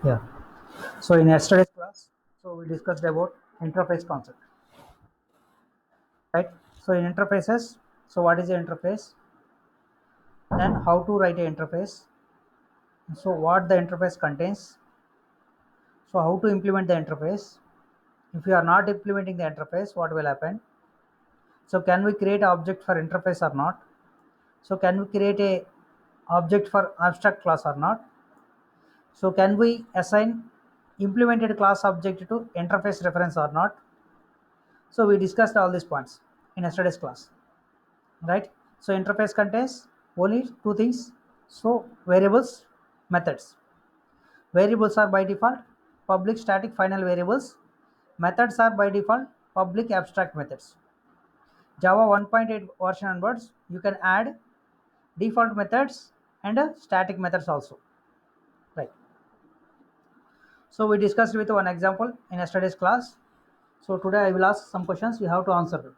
Yeah. So in yesterday's class, so we discussed about interface concept, right? So in interfaces, so what is the interface? Then how to write a interface? So what the interface contains? So how to implement the interface? If you are not implementing the interface, what will happen? So can we create an object for interface or not? So can we create a object for abstract class or not? So can we assign implemented class object to interface reference or not? So we discussed all these points in yesterday's class, right? So interface contains only two things. So variables, methods. Variables are by default public static final variables. Methods are by default public abstract methods. Java 1.8 version onwards, you can add default methods and static methods also, right? So we discussed with one example in yesterday's class. So today I will ask some questions. You have to answer them.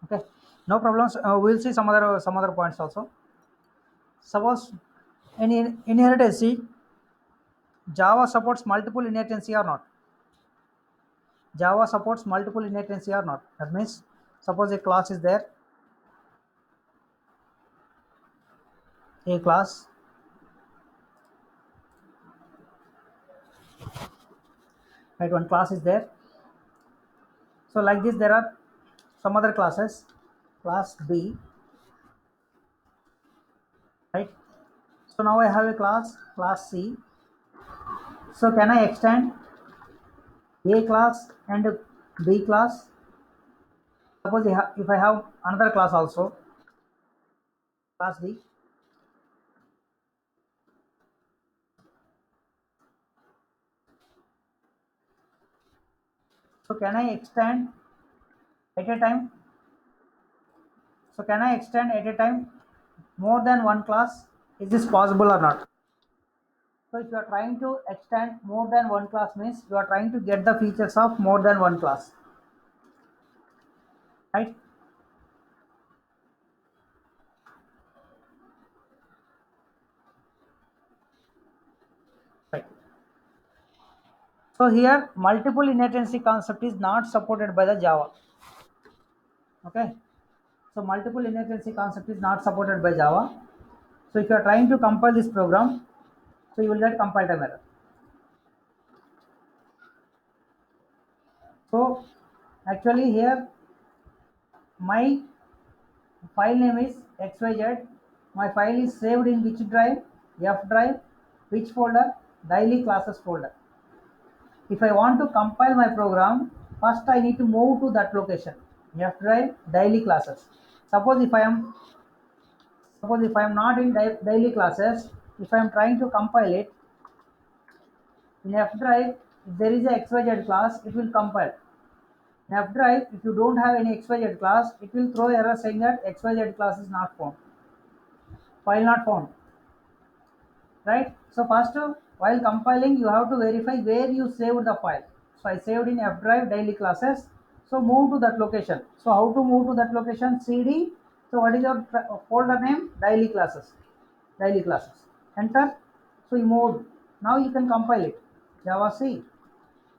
Okay, no problems. We'll see some other points also. Suppose any inheritance, Java supports multiple inheritance or not? Java supports multiple inheritance or not? That means suppose a class is there, a class, right? One class is there. So like this, there are some other classes, class B, right? So now I have a class C. So can I extend A class and B class? Suppose if I have another class also, class D. So can I extend at a time? So can I extend at a time more than one class? Is this possible or not? So if you are trying to extend more than one class means you are trying to get the features of more than one class, right? Right. So here multiple inheritance concept is not supported by the Java. Okay. So multiple inheritance concept is not supported by Java. So if you are trying to compile this program, so you will get compile time error. So actually here my file name is xyz. My file is saved in which drive? F drive. Which folder? Daily classes folder. If I want to compile my program, first I need to move to that location. F drive, daily classes. Suppose if I am not in daily classes, if I am trying to compile it in F drive, if there is a XYZ class, it will compile. In F drive, if you don't have any XYZ class, it will throw error saying that XYZ class is not found. File not found. Right? So first, while compiling, you have to verify where you saved the file. So I saved in F drive daily classes. So move to that location. So how to move to that location? CD. So what is your folder name? Daily classes. Daily classes. Enter. So you moved. Now you can compile it. Java C.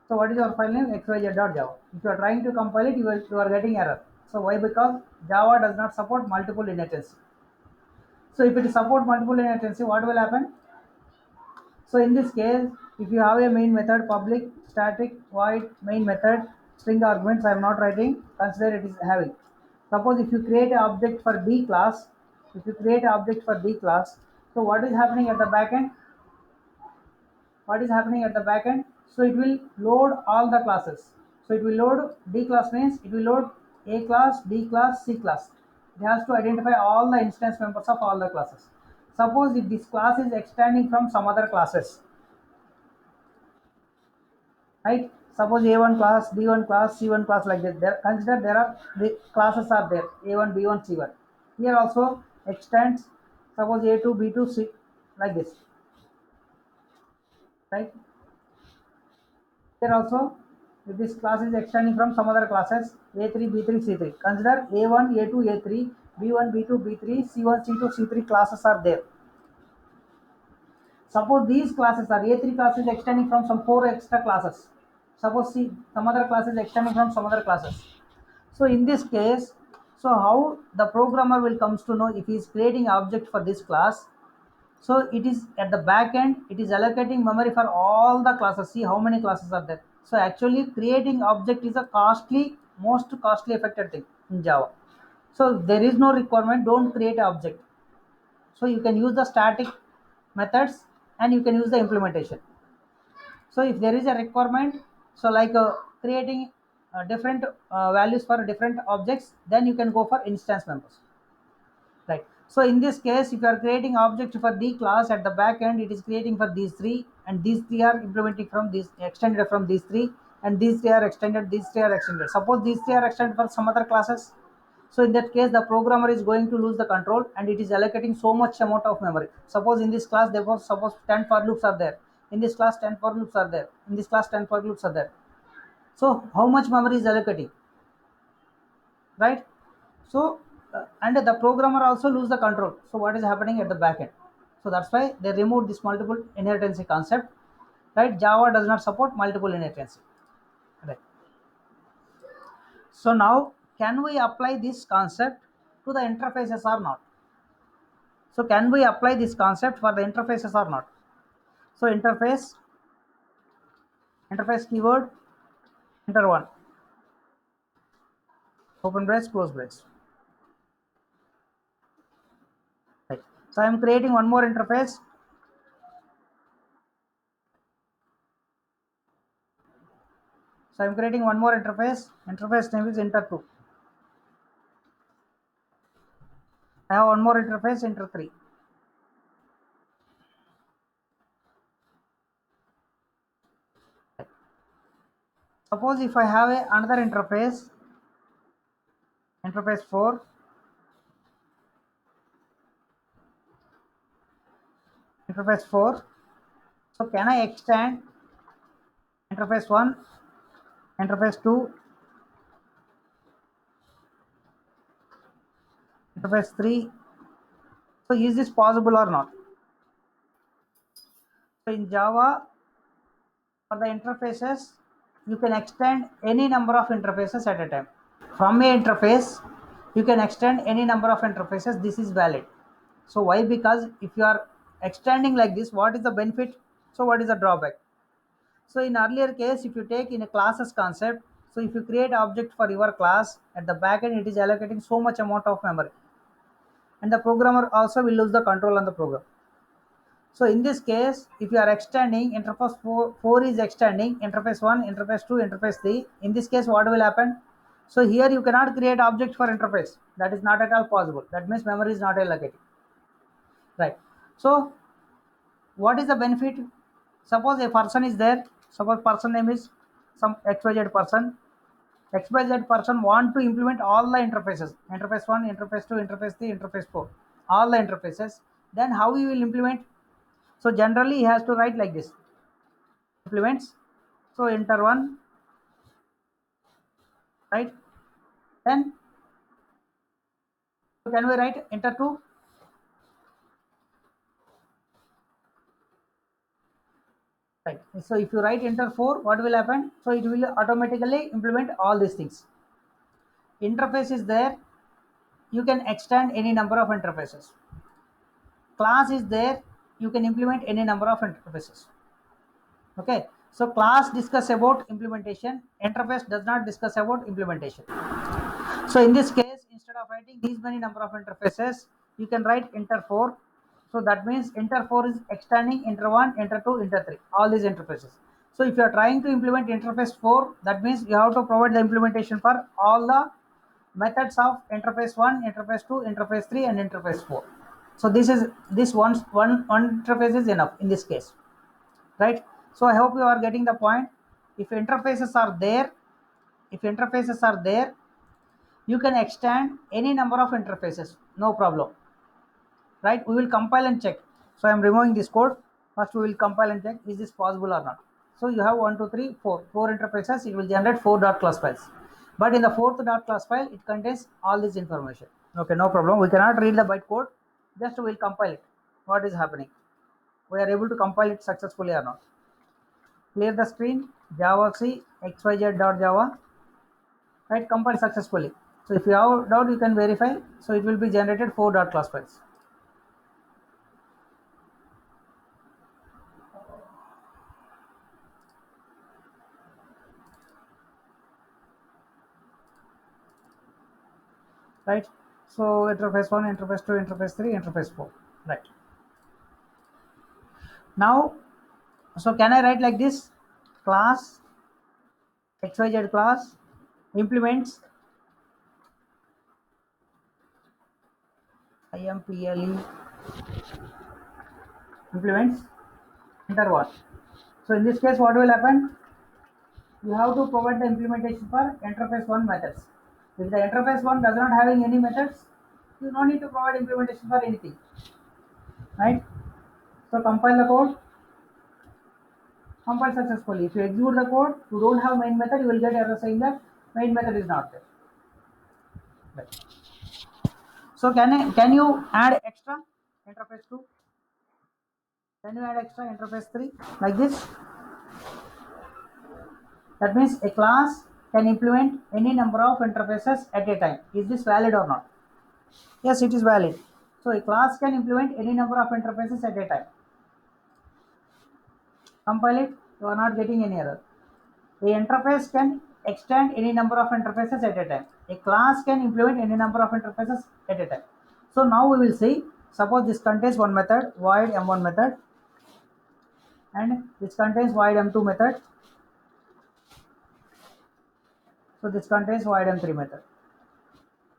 So what is your file name? xyz.java. If you are trying to compile it, you are getting error. So why? Because Java does not support multiple inheritance. So if it support multiple inheritance, what will happen? So in this case, if you have a main method, public, static, void, main method, string arguments, I am not writing, consider it is having. Suppose if you create an object for B class, so what is happening at the backend? What is happening at the backend? So it will load all the classes. So it will load D class means it will load A class, D class, C class. It has to identify all the instance members of all the classes. Suppose if this class is extending from some other classes, right? Suppose A1 class, B1 class, C1 class like that. There, consider there are the classes are there A1, B1, C1. Here also extends. Suppose A2, B2, C like this, right? Here also, if this class is extending from some other classes A3, B3, C3. Consider A1, A2, A3, B1, B2, B3, C1, C2, C3 classes are there. Suppose these classes are A3 classes extending from some 4 extra classes. Suppose C, some other classes extending from some other classes. So in this case, so how the programmer will comes to know if he is creating object for this class. So it is at the back end, it is allocating memory for all the classes. See how many classes are there. So actually creating object is a most costly affected thing in Java. So there is no requirement, don't create an object. So you can use the static methods and you can use the implementation. So if there is a requirement, so like creating different values for different objects, then you can go for instance members, right? So in this case, if you are creating object for the class at the back end, it is creating for these three, and these three are implementing from these extended from these three, and these three are extended, these three are extended. Suppose these three are extended for some other classes, so in that case the programmer is going to lose the control and it is allocating so much amount of memory. Suppose in this class therefore suppose 10 for loops are there, in this class 10 for loops are there, in this class 10 for loops are there. So how much memory is allocating, right? So and the programmer also lose the control. So what is happening at the back end? So that's why they removed this multiple inheritance concept, right? Java does not support multiple inheritance, right? So now can we apply this concept to the interfaces or not? So can we apply this concept for the interfaces or not? So interface keyword, enter one, open brace, close brace. Right. So I am creating one more interface. So I am creating one more interface. Interface name is enter2. I have one more interface, enter3. Suppose if I have another interface, interface 4, interface 4. So can I extend interface 1, interface 2, interface 3? So is this possible or not? So in Java, for the interfaces, you can extend any number of interfaces at a time. From a interface, you can extend any number of interfaces. This is valid. So why? Because if you are extending like this, what is the benefit? So what is the drawback? So in earlier case, if you take in a classes concept, so if you create object for your class, at the backend it is allocating so much amount of memory, and the programmer also will lose the control on the program. So in this case, if you are extending interface 4 is extending interface 1, interface 2, interface 3. In this case, what will happen? So here you cannot create object for interface. That is not at all possible. That means memory is not allocated, right? So what is the benefit? Suppose a person is there. Suppose person name is some XYZ person. XYZ person want to implement all the interfaces. Interface 1, interface 2, interface 3, interface 4. All the interfaces. Then how he will implement? So generally he has to write like this. Implements. So enter 1, right? Then can we write enter 2? Right. So if you write enter 4, what will happen? So it will automatically implement all these things. Interface is there. You can extend any number of interfaces. Class is there. You can implement any number of interfaces. Okay. So class discuss about implementation. Interface does not discuss about implementation. So in this case, instead of writing these many number of interfaces, you can write enter 4. So that means enter 4 is extending enter 1, enter 2, enter 3, all these interfaces. So if you are trying to implement interface 4, that means you have to provide the implementation for all the methods of interface 1, interface 2, interface 3, and interface 4. So this one interface is enough in this case, right? So I hope you are getting the point. If interfaces are there, if interfaces are there, you can extend any number of interfaces, no problem, right? We will compile and check. So I am removing this code. First we will compile and check is this possible or not. So you have 1 2 3 4 4 interfaces. It will generate 4 dot class files, but in the fourth dot class file it contains all this information. Okay, no problem. We cannot read the bytecode. Just we will compile it. What is happening? we are able to compile it successfully or not. Clear the screen, javac xyz.java, right? Compile successfully. So if you have doubt, you can verify. So it will be generated 4.class files. Right? So interface 1, interface 2, interface 3, interface 4. Right. Now, so can I write like this? Class xyz class implements imple implements enter what? So in this case, what will happen? You have to provide the implementation for interface 1 methods. If the interface 1 does not having any methods, you don't need to provide implementation for anything, right? So compile the code, compile successfully. If you execute the code, you don't have main method, you will get error saying that main method is not there. Right. So can you add extra interface 2? Can you add extra interface 3 like this? That means a class can implement any number of interfaces at a time. Is this valid or not? Yes, it is valid. So a class can implement any number of interfaces at a time. Compile it, you are not getting any error. A interface can extend any number of interfaces at a time. A class can implement any number of interfaces at a time. So now we will see, suppose this contains one method, void m1 method, and this contains void m2 method. So this contains void m3 method.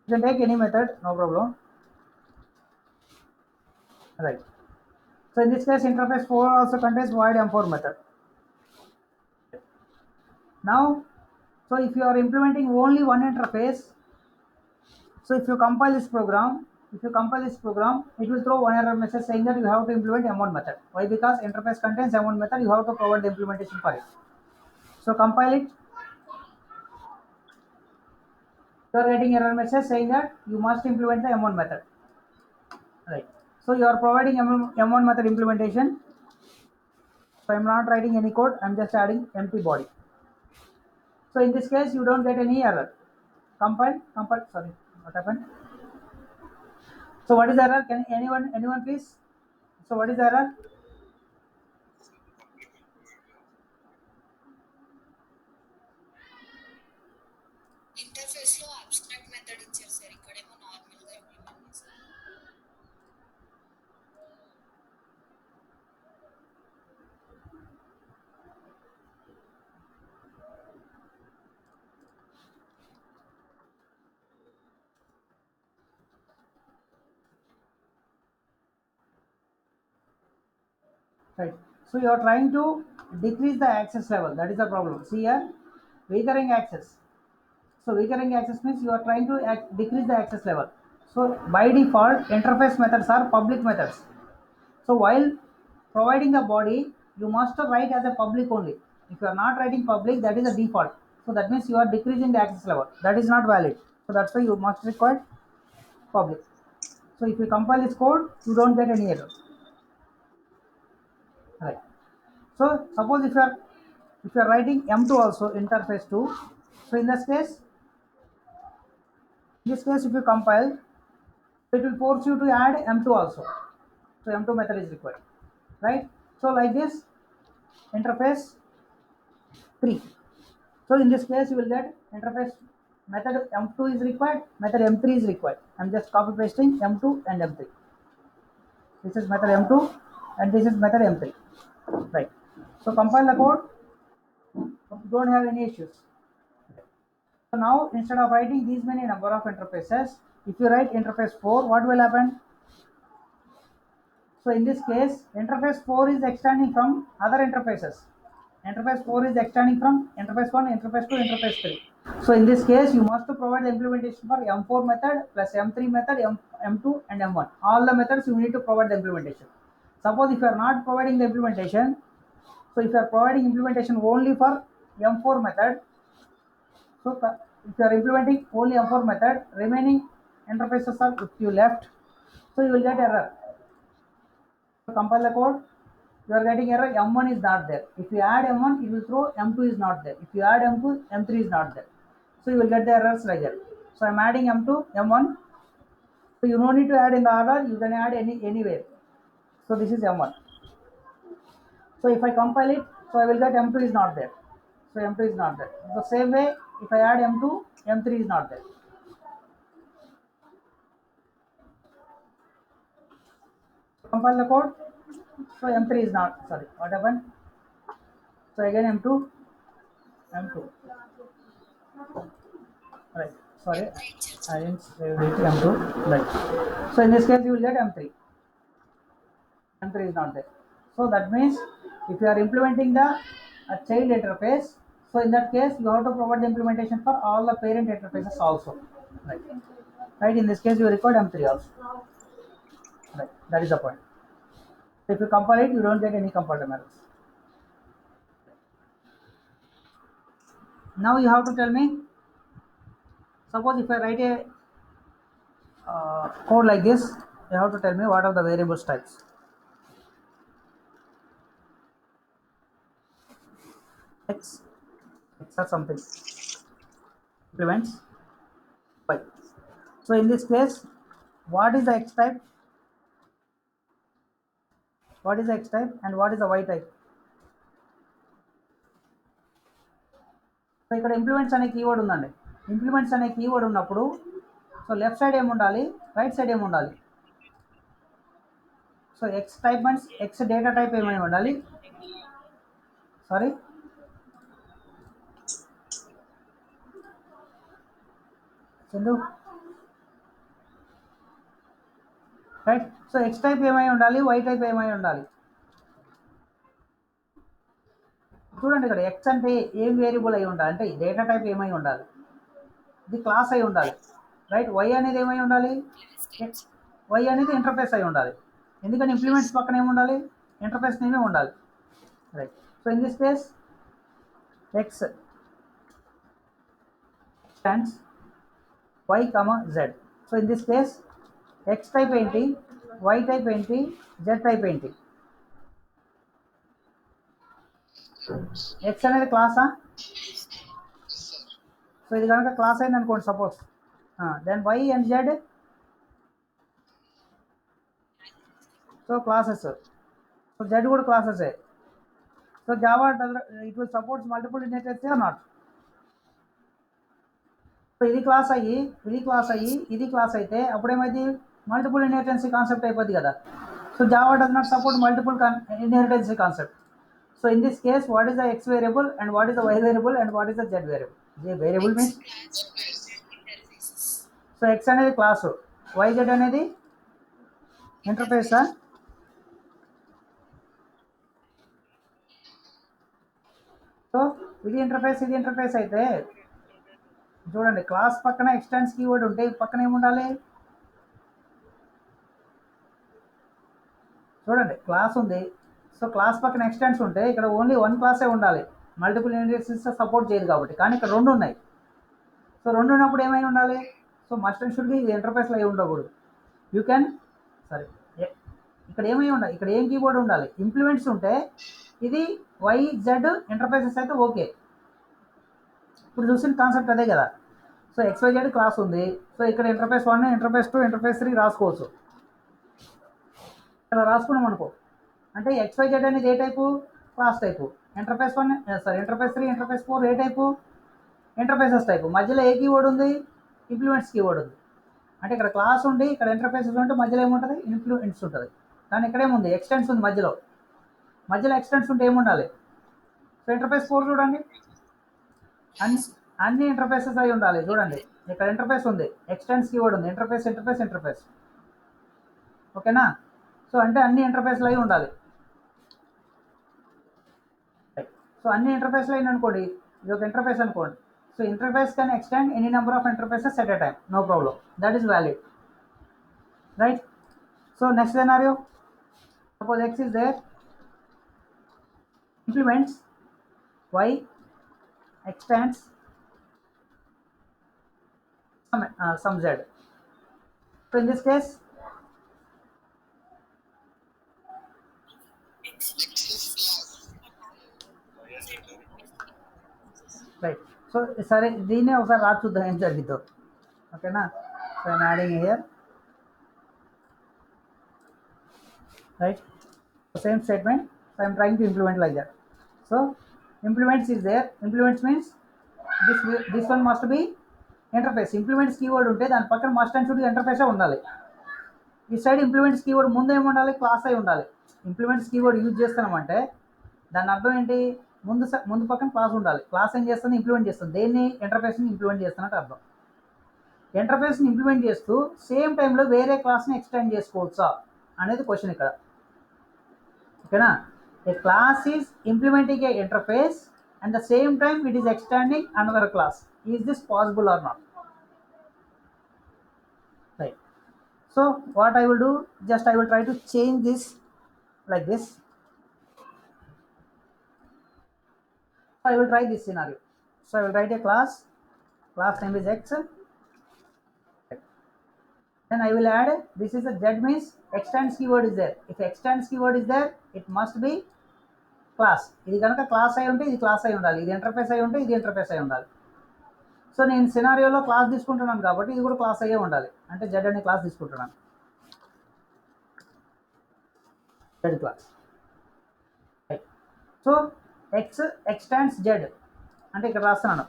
You can take any method, no problem. Right. So in this case, interface 4 also contains void m4 method. Now, so if you are implementing only one interface, so if you compile this program, it will throw one error message saying that you have to implement m1 method. Why? Because interface contains m1 method, you have to provide the implementation for it. So compile it. You are getting error message saying that you must implement the m1 method. Right. So you are providing m1 method implementation. So I am not writing any code, I am just adding empty body. So in this case, you don't get any error. Compile, sorry, what happened? So what is the error? Can anyone please? So what is the error? Interface లో abstract method ఇచ్చారు sir, ఇక్కడేమో normal గా implement చేశారు. Right. So you are trying to decrease the access level. That is the problem. See here, recurring access. So recurring access means you are trying to decrease the access level. So by default, interface methods are public methods. So while providing the body, you must write as a public only. If you are not writing public, that is the default. So that means you are decreasing the access level. That is not valid. So that's why you must require public. So if you compile this code, you don't get any error. Right. So suppose if you are writing M2 also interface 2, so in this case if you compile, it will force you to add M2 also. So M2 method is required, right? So like this, interface 3. So in this case, you will get interface method M2 is required, method M3 is required. I'm just copy pasting M2 and M3. This is method M2 and this is method M3, right? So compile the code, don't have any issues. So now instead of writing these many number of interfaces, if you write interface 4, what will happen? So in this case, interface 4 is extending from other interfaces. Interface 4 is extending from interface 1, interface 2, interface 3. So in this case, you must provide the implementation for M4 method plus M3 method, M2 and M1. All the methods you need to provide the implementation. Suppose if you are not providing the implementation, so if you are providing implementation only for M4 method, so if you are implementing only M4 method, remaining interfaces are if you left, so you will get error. So compile the code, you are getting error m1 is not there. If you add m1, it will throw m2 is not there. If you add m2, m3 is not there. So you will get the errors like that. So I'm adding m2, m1. So you don't need to add in the order, you can add anywhere. So this is m1. So if I compile it, so I will get m2 is not there. So m2 is not there. The same way, if I add m2, m3 is not there. Compile the code. So m3 is not, sorry, what happened? So again m2, m2. Right. Sorry, M3 ఇచ్చారు I sir. didn't save it m2. Right. So in this case, you will get m3. M3 is not there. So that means if you are implementing the child interface, so in that case, you have to provide the implementation for all the parent interfaces also. Right. Right. In this case, you record m3 also. Right. That is the point. If you compile it, you don't get any compile errors. Now you have to tell me. Suppose if I write a code like this, you have to tell me what are the variables types. X, X or something. Implements Y. So in this case, what is the X type? What is the X type and what is the Y type? So ఇక్కడ implements అనే keyword ఉందండి. Implements అనే keyword ఉన్నప్పుడు so left side ఏముండాలి, right side ఏముండాలి? So X type means X data type ఏమై ఉండాలి? Sorry, Chandu, right. So X type ఏమై ఉండాలి, వై టైప్ ఏమై ఉండాలి? చూడండి ఇక్కడ ఎక్స్ అంటే ఏం వేరియబుల్ అయి ఉండాలి అంటే డేటా టైప్ ఏమై ఉండాలి, ఇది క్లాస్ అయి ఉండాలి, రైట్. వై అనేది ఏమై ఉండాలి, వై అనేది ఇంటర్ఫేస్ అయి ఉండాలి. ఎందుకని ఇంప్లిమెంట్స్ పక్కన ఏముండాలి, ఇంటర్ఫేస్ నేమే ఉండాలి, right. So in this case x stands y comma z. So in this case x type ఏంటి, వై టైప్ ఏంటి, జెడ్ టైప్ ఏంటి? ఎక్స్ అనేది క్లాసా? సో ఇది కనుక క్లాస్ అయింది అనుకోండి suppose, then y and z so క్లాసెస్. సో జెడ్ కూడా క్లాసెసే. So Java it will supports multiple inheritance or not? So ఇది క్లాస్ అయ్యి ఇది క్లాస్ అయ్యి ఇది క్లాస్ అయితే అప్పుడేమైంది, మల్టిపుల్ ఇన్హెరిటెన్సీ కాన్సెప్ట్ అయిపోద్ది కదా. So Java does not support multiple inheritance concept. So in this case, what is the x variable and what is the y variable and what is the z variable? The variable X means, class interfaces. so x అనేది class, yz అనేది ఇంటర్ఫేసా? So ఇది interface అయితే చూడండి, class పక్కన ఎక్స్టెన్స్ keyword ఉంటే పక్కన ఏముండాలి? చూడండి క్లాస్ ఉంది, సో క్లాస్ పక్కన ఎక్స్టెన్స్ ఉంటే ఇక్కడ ఓన్లీ వన్ క్లాసే ఉండాలి, మల్టిపుల్ ఇన్హెరిటెన్స్ సపోర్ట్ చేయదు కాబట్టి. కానీ ఇక్కడ రెండు ఉన్నాయి. సో రెండు ఉన్నప్పుడు ఏమై ఉండాలి? So must and should be ఇది ఇంటర్ఫేస్లో అయి ఉండకూడదు. యూ క్యాన్, సరే, ఇక్కడ ఏమై ఉండాలి, ఇక్కడ ఏం కీబోర్డ్ ఉండాలి? ఇంప్లిమెంట్స్ ఉంటే ఇది వై జెడ్ ఇంటర్ఫేసెస్ అయితే ఓకే. ఇప్పుడు చూసిన కాన్సెప్ట్ అదే కదా. సో XYZ క్లాస్ ఉంది, సో ఇక్కడ ఇంటర్ఫేస్ 1, ఇంటర్ఫేస్ 2, ఇంటర్ఫేస్ 3 రాసుకోవచ్చు. ఇలా రాసుకున్నాం అనుకో, అంటే XYZ అనేది ఏ type, class type. Interface 1 sorry interface 3, interface 4 ఏ టైపు, ఇంటర్ఫేసెస్ టైపు. మధ్యలో ఏ కీవర్డ్ ఉంది, ఇంప్లిమెంట్స్ కీవర్డ్ ఉంది. అంటే ఇక్కడ క్లాస్ ఉండి ఇక్కడ ఇంటర్ఫేసెస్ ఉంటే మధ్యలో ఏముంటుంది, ఇంప్లిమెంట్స్ ఉంటుంది. కానీ ఇక్కడేముంది, ఎక్స్టెన్స్ ఉంది మధ్యలో. మధ్యలో ఎక్స్టెన్స్ ఉంటే ఏముండాలి? సో ఇంటర్ఫేస్ 4 చూడండి, అన్ని ఇంటర్ఫేసెస్ అయి ఉండాలి. చూడండి ఇక్కడ ఇంటర్ఫేస్ ఉంది, ఎక్స్టెన్స్ కీవర్డ్ ఉంది, ఇంటర్ఫేస్. ఓకేనా? సో అంటే అన్ని ఇంటర్ఫేస్లు అయి ఉండాలి. సో అన్ని ఇంటర్ఫేస్లు అయిన అనుకోండి, ఇది ఒక ఇంటర్ఫేస్ అనుకోండి. So interface can extend any number of interfaces at a time, no problem, that is valid, right. So next scenario, suppose x is there, implements y extends some z. So in this case, right. So సరే దీన్నే ఒకసారి రాసి చూద్దాం ఏం జరిగిద్దో. ఓకేనా? So I'm adding here. Right, same statement. So I'm trying to implement like that. So implements is there. Implements means this one must be interface. Implements keyword ఉంటే దాని పక్కన మస్ట్ అండ్ షుడ్ ఇంటర్ఫేస్ ఉండాలి. ఈ side implements keyword ముందు ఏమి ఉండాలి? Class అయి ఉండాలి. ఇంప్లిమెంట్స్ కీవర్డ్ యూజ్ చేస్తున్నామంటే దాని అర్థం ఏంటి? ముందు పక్కన క్లాస్ ఉండాలి. క్లాస్ ఏం చేస్తుంది? ఇంప్లిమెంట్ చేస్తుంది. దేన్ని? ఇంటర్ఫేస్ని ఇంప్లిమెంట్ చేస్తున్నట్టు అర్థం. ఇంటర్ఫేస్ని ఇంప్లిమెంట్ చేస్తూ సేమ్ టైంలో వేరే క్లాస్ని ఎక్స్టెండ్ చేసుకోవచ్చా అనేది క్వశ్చన్ ఇక్కడ. ఓకేనా? A class is implementing a interface and the same time it is extending another class. Is this possible or not? Right. So what I will do, just I will try to change this like this. So I will try this scenario. So I will write a class name is X. Then I will add, this is a Z means extends keyword is there. If extends keyword is there, it must be class. ఇది కనుక class అయి ఉంటే ఇది class అయి ఉండాలి, ఇది interface అయి ఉంటే ఇది ఇంటర్ఫేస్ అయి ఉండాలి. సో నేను సినారియోలో క్లాస్ తీసుకుంటున్నాను కాబట్టి ఇది కూడా క్లాస్ అయ్యే ఉండాలి. అంటే జెడ్ అనే క్లాస్ తీసుకుంటున్నాను, z class. So x extends z అంటే ఇక్కడ రాస్తున్నాను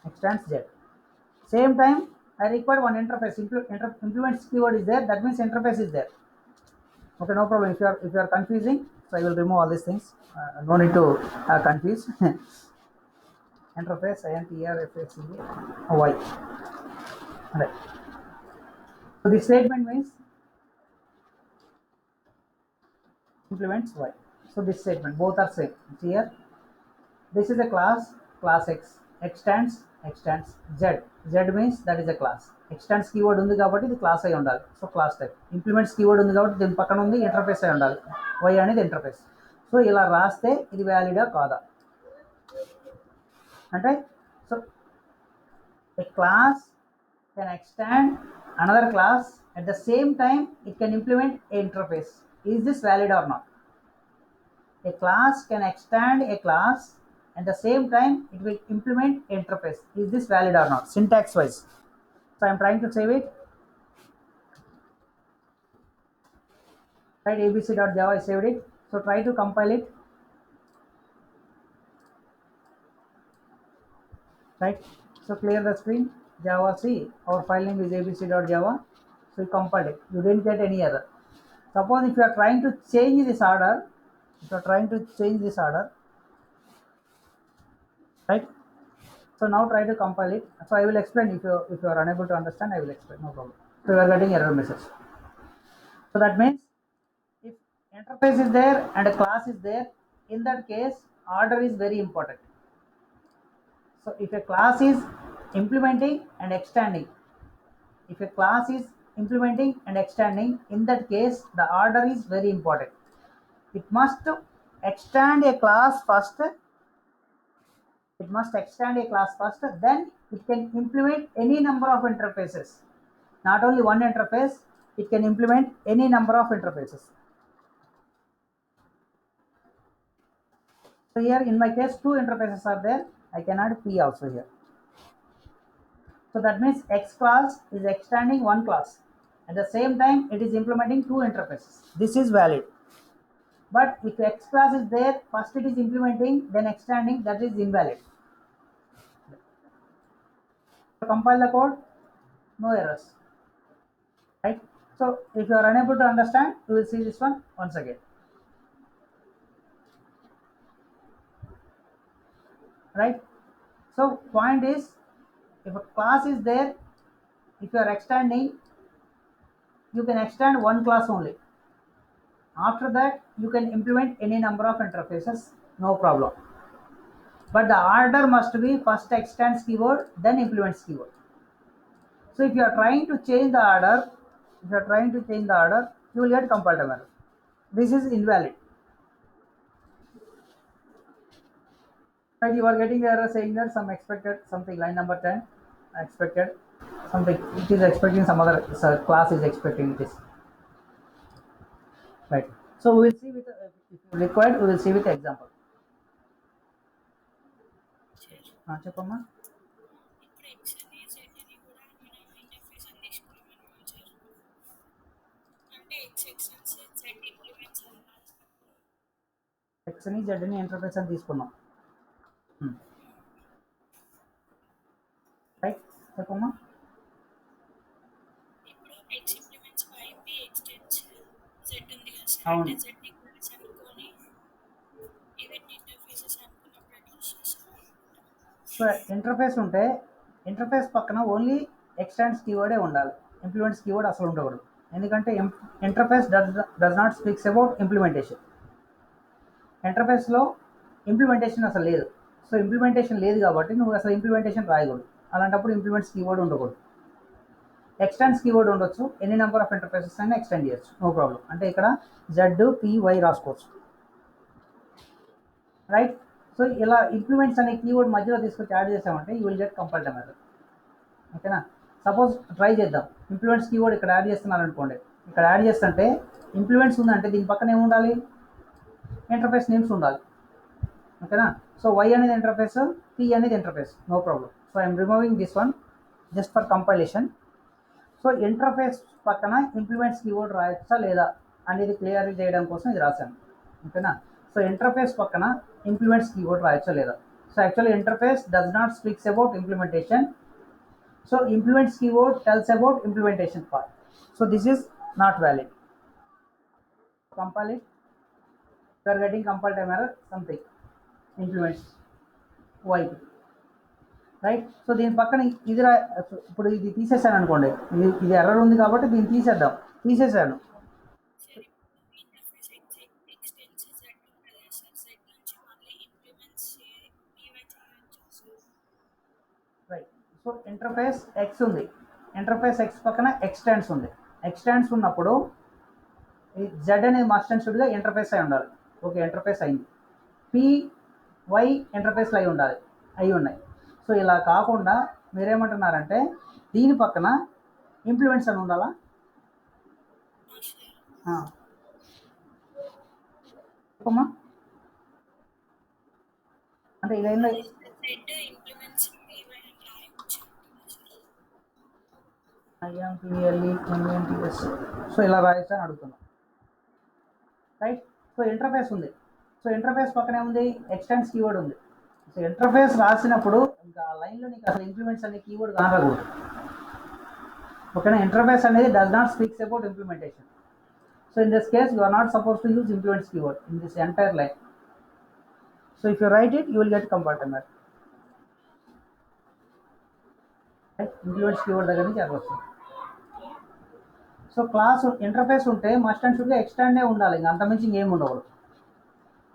extends z. Same time I require one interface. Implements keyword is there, that means interface is there. Okay, no problem. If you are confusing, so I will remove all these things. No need to confuse. Interface interface y. Right. So this statement means implements y. So this statement both are same. Here this is a class X extends z. Z means that is a class. Extends keyword ఉంది కాబట్టి ఇది class అయి ఉండాలి. So clause type. Implements keyword ఉంది కాబట్టి దీని పక్కన ఉంది ఇంటర్ఫేస్ అయి ఉండాలి. y అనేది ఇంటర్ఫేస్. సో ఇలా రాస్తే ఇది వ్యాలిడా కాదా అంటే, so a class can extend another class at the same time it can implement a interface. Is this valid or not? A class can extend a class at the same time it will implement interface. Is this valid or not? Syntax wise. So I am trying to save it. Right, abc.java, I saved it. So try to compile it. Right, so clear the screen. Java C, our file name is abc.java. So you compiled it, you didn't get any error. Suppose if you are trying to change this order, right? So now try to compile it. So I will explain. If you are unable to understand, I will explain, no problem. So you are getting error message. So that means if interface is there and a class is there, in that case order is very important. So if a class is implementing and extending, in that case the order is very important. It must extend a class first, then it can implement any number of interfaces. Not only one interface, it can implement any number of interfaces. So here in my case 2 interfaces are there, I can add P also here. So that means X class is extending one class, at the same time it is implementing 2 interfaces. This is valid. But if X class is there, first it is implementing then extending, that is invalid. So compile the code, no errors. Right, so if you are unable to understand, you will see this one once again. Right, so point is, if a class is there, if you are extending, you can extend one class only. After that you can implement any number of interfaces, no problem. But the order must be first extends keyword then implements keyword. So if you are trying to change the order, you will get compiled error. This is invalid. Right, you are getting the error saying that some expected something, line number 10 expected something, it is expecting some other class is expecting this. Right, so we will see with if required, we will see with example. చెప్పమ్మా. ఇప్పుడు X అని Z అని కూడా మనం interface అని తీసుకున్నాం sir. అంటే x x అని జెడ్ ఇంప్లిమెంట్స్ అని ఎక్స్ని జెడ్ని ఇంటర్ఫేస్ అని తీసుకున్నాం. రైట్, చెప్పమ్మా. ఇప్పుడు ఎక్స్ ఇంప్లిమెంట్స్ వైపి ఎక్స్టెన్స్ జెడ్ ఉంది కదా సార్. అవును. అంటే జెడ్ ఈక్వల్స్ అనుకొని ఈవెంట్ ఇంటర్ఫేసెస్ అనుకున్నప్పుడు ఎట్లా వస్తుంది సార్? సో ఇంటర్ఫేస్ ఉంటే ఇంటర్ఫేస్ పక్కన ఓన్లీ ఎక్స్టెండ్స్ కీవర్డే ఉండాలి, ఇంప్లిమెంట్స్ కీవర్డ్ అసలు ఉండకూడదు. ఎందుకంటే interface does not speaks about implementation. ఇంటర్ఫేస్లో ఇంప్లిమెంటేషన్ అసలు లేదు. సో ఇంప్లిమెంటేషన్ లేదు కాబట్టి నువ్వు అసలు ఇంప్లిమెంటేషన్ రాయకూడదు. అలాంటప్పుడు ఇంప్లిమెంట్స్ కీవర్డ్ ఉండకూడదు. ఎక్స్టెండ్స్ కీవర్డ్ ఉండొచ్చు, ఎన్ని నెంబర్ ఆఫ్ ఇంటర్ఫేసెస్ అయినా ఎక్స్టెండ్ చేయొచ్చు, నో ప్రాబ్లం. అంటే ఇక్కడ జెడ్ పీ రాసుకోవచ్చు. రైట్. సో ఇలా ఇంప్లిమెంట్స్ అనే కీవర్డ్ మధ్యలో తీసుకొచ్చి యాడ్ చేసామంటే యూ విల్ గెట్ కంపల్డ్ మెథడ్. ఓకేనా. సపోజ్ ట్రై చేద్దాం. ఇంప్లిమెంట్స్ కీవర్డ్ ఇక్కడ యాడ్ చేస్తున్నారు అనుకోండి. ఇక్కడ యాడ్ చేస్తుంటే ఇంప్లిమెంట్స్ ఉందంటే దీని పక్కన ఏముండాలి, ఇంటర్ఫేస్ నేమ్స్ ఉండాలి. ఓకేనా. సో వై అనేది ఇంటర్ఫేస్, పీ అనేది interface, no problem. So I'm removing this one just for compilation. So interface పక్కన ఇంప్లిమెంట్స్ కీవర్డ్ రాయొచ్చా లేదా అనేది క్లియర్ చేయడం కోసం ఇది రాశాను. ఓకేనా. సో ఇంటర్ఫేస్ పక్కన ఇంప్లిమెంట్స్ కీవర్డ్ రాయొచ్చా లేదా. So actually interface does not speaks about implementation. So implements keyword tells about implementation part. So this is not valid. Compile it. You are getting compiled time error something. Implements y. Right. So దీని పక్కన ఇది ఇప్పుడు ఇది తీసేసాను అనుకోండి. ఇది error ఉంది కాబట్టి దీన్ని తీసేద్దాం. తీసేసాను. సార్ ఇప్పుడు ఇంటర్ఫేస్ ఎక్స్టెన్స్ జెడ్ ఉంటుంది కదా సార్. జెడ్ నుంచి మళ్ళీ ఇంప్లిమెంట్స్ పీవై చేయొచ్చు sir. Right. So interface X ఉంది, ఇంటర్ఫేస్ ఎక్స్ పక్కన ఎక్స్టెండ్స్ ఉంది. ఎక్స్టెండ్స్ ఉన్నప్పుడు ఈ జెడ్ అనేది మస్ట్ అండ్ షుడ్గా ఇంటర్ఫేస్ అయి ఉండాలి. ఓకే, ఇంటర్ఫేస్ అయింది. పీ ఇంటర్ఫేస్లు అయి ఉన్నాయి. సో ఇలా కాకుండా మీరేమంటున్నారంటే దీని పక్కన ఇంప్లిమెంట్స్ అని ఉండాలా. చెప్పమ్మా. అంటే ఇదేందో జెడ్ ఇంప్లిమెంట్స్ పీవై అని రాయొచ్చు సార్. ఐఎంపిఎల్ఈఎంఎన్టీఎస్. సో ఇలా రాయొచ్చు అని అడుగుతున్నాం. రైట్. సో ఇంటర్ఫేస్ ఉంది. సో ఇంటర్ఫేస్ పక్కనే ఉంది ఎక్స్టెండ్స్ కీవర్డ్ ఉంది. సో ఇంటర్ఫేస్ రాసినప్పుడు ఇంకా లైన్లో నీకు అసలు ఇంప్లిమెంట్స్ అనే కీవర్డ్ కానకూడదు. ఓకేనా. ఇంటర్ఫేస్ అనేది does not speaks about implementation. So in this case you are not supposed to use implements keyword in this entire line. So if you write it you will get compiled error. Right. Implements keyword దగ్గర నుంచి error వస్తుంది. So class interface ఉంటే must and షుడ్గా ఎక్స్టెండే ఉండాలి, ఇంకా అంతమించి ఇంకేం ఉండకూడదు.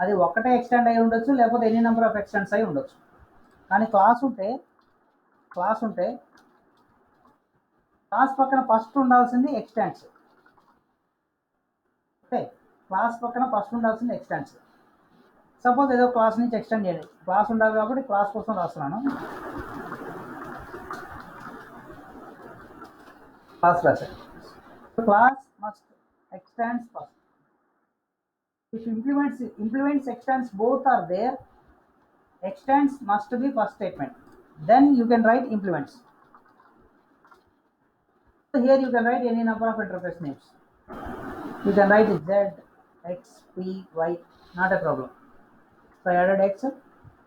అది ఒక్కటే ఎక్స్టెండ్ అయి ఉండొచ్చు, లేకపోతే ఎన్ని నెంబర్ ఆఫ్ ఎక్స్టెండ్స్ అయి ఉండొచ్చు. కానీ క్లాస్ ఉంటే క్లాస్ పక్కన ఫస్ట్ ఉండాల్సింది ఎక్స్టెండ్స్. ఓకే, క్లాస్ పక్కన ఫస్ట్ ఉండాల్సింది ఎక్స్టెండ్స్. సపోజ్ ఏదో క్లాస్ నుంచి ఎక్స్టెండ్ చేయండి, క్లాస్ ఉండాలి కాబట్టి క్లాస్ కోసం రాస్తున్నాను. క్లాస్ రాశాను. Class must extends first. If implements extends both are there, extends must be first statement. Then you can write implements. So here you can write any number of interface names. You can write Z, X, P, Y, not a problem. So I added X.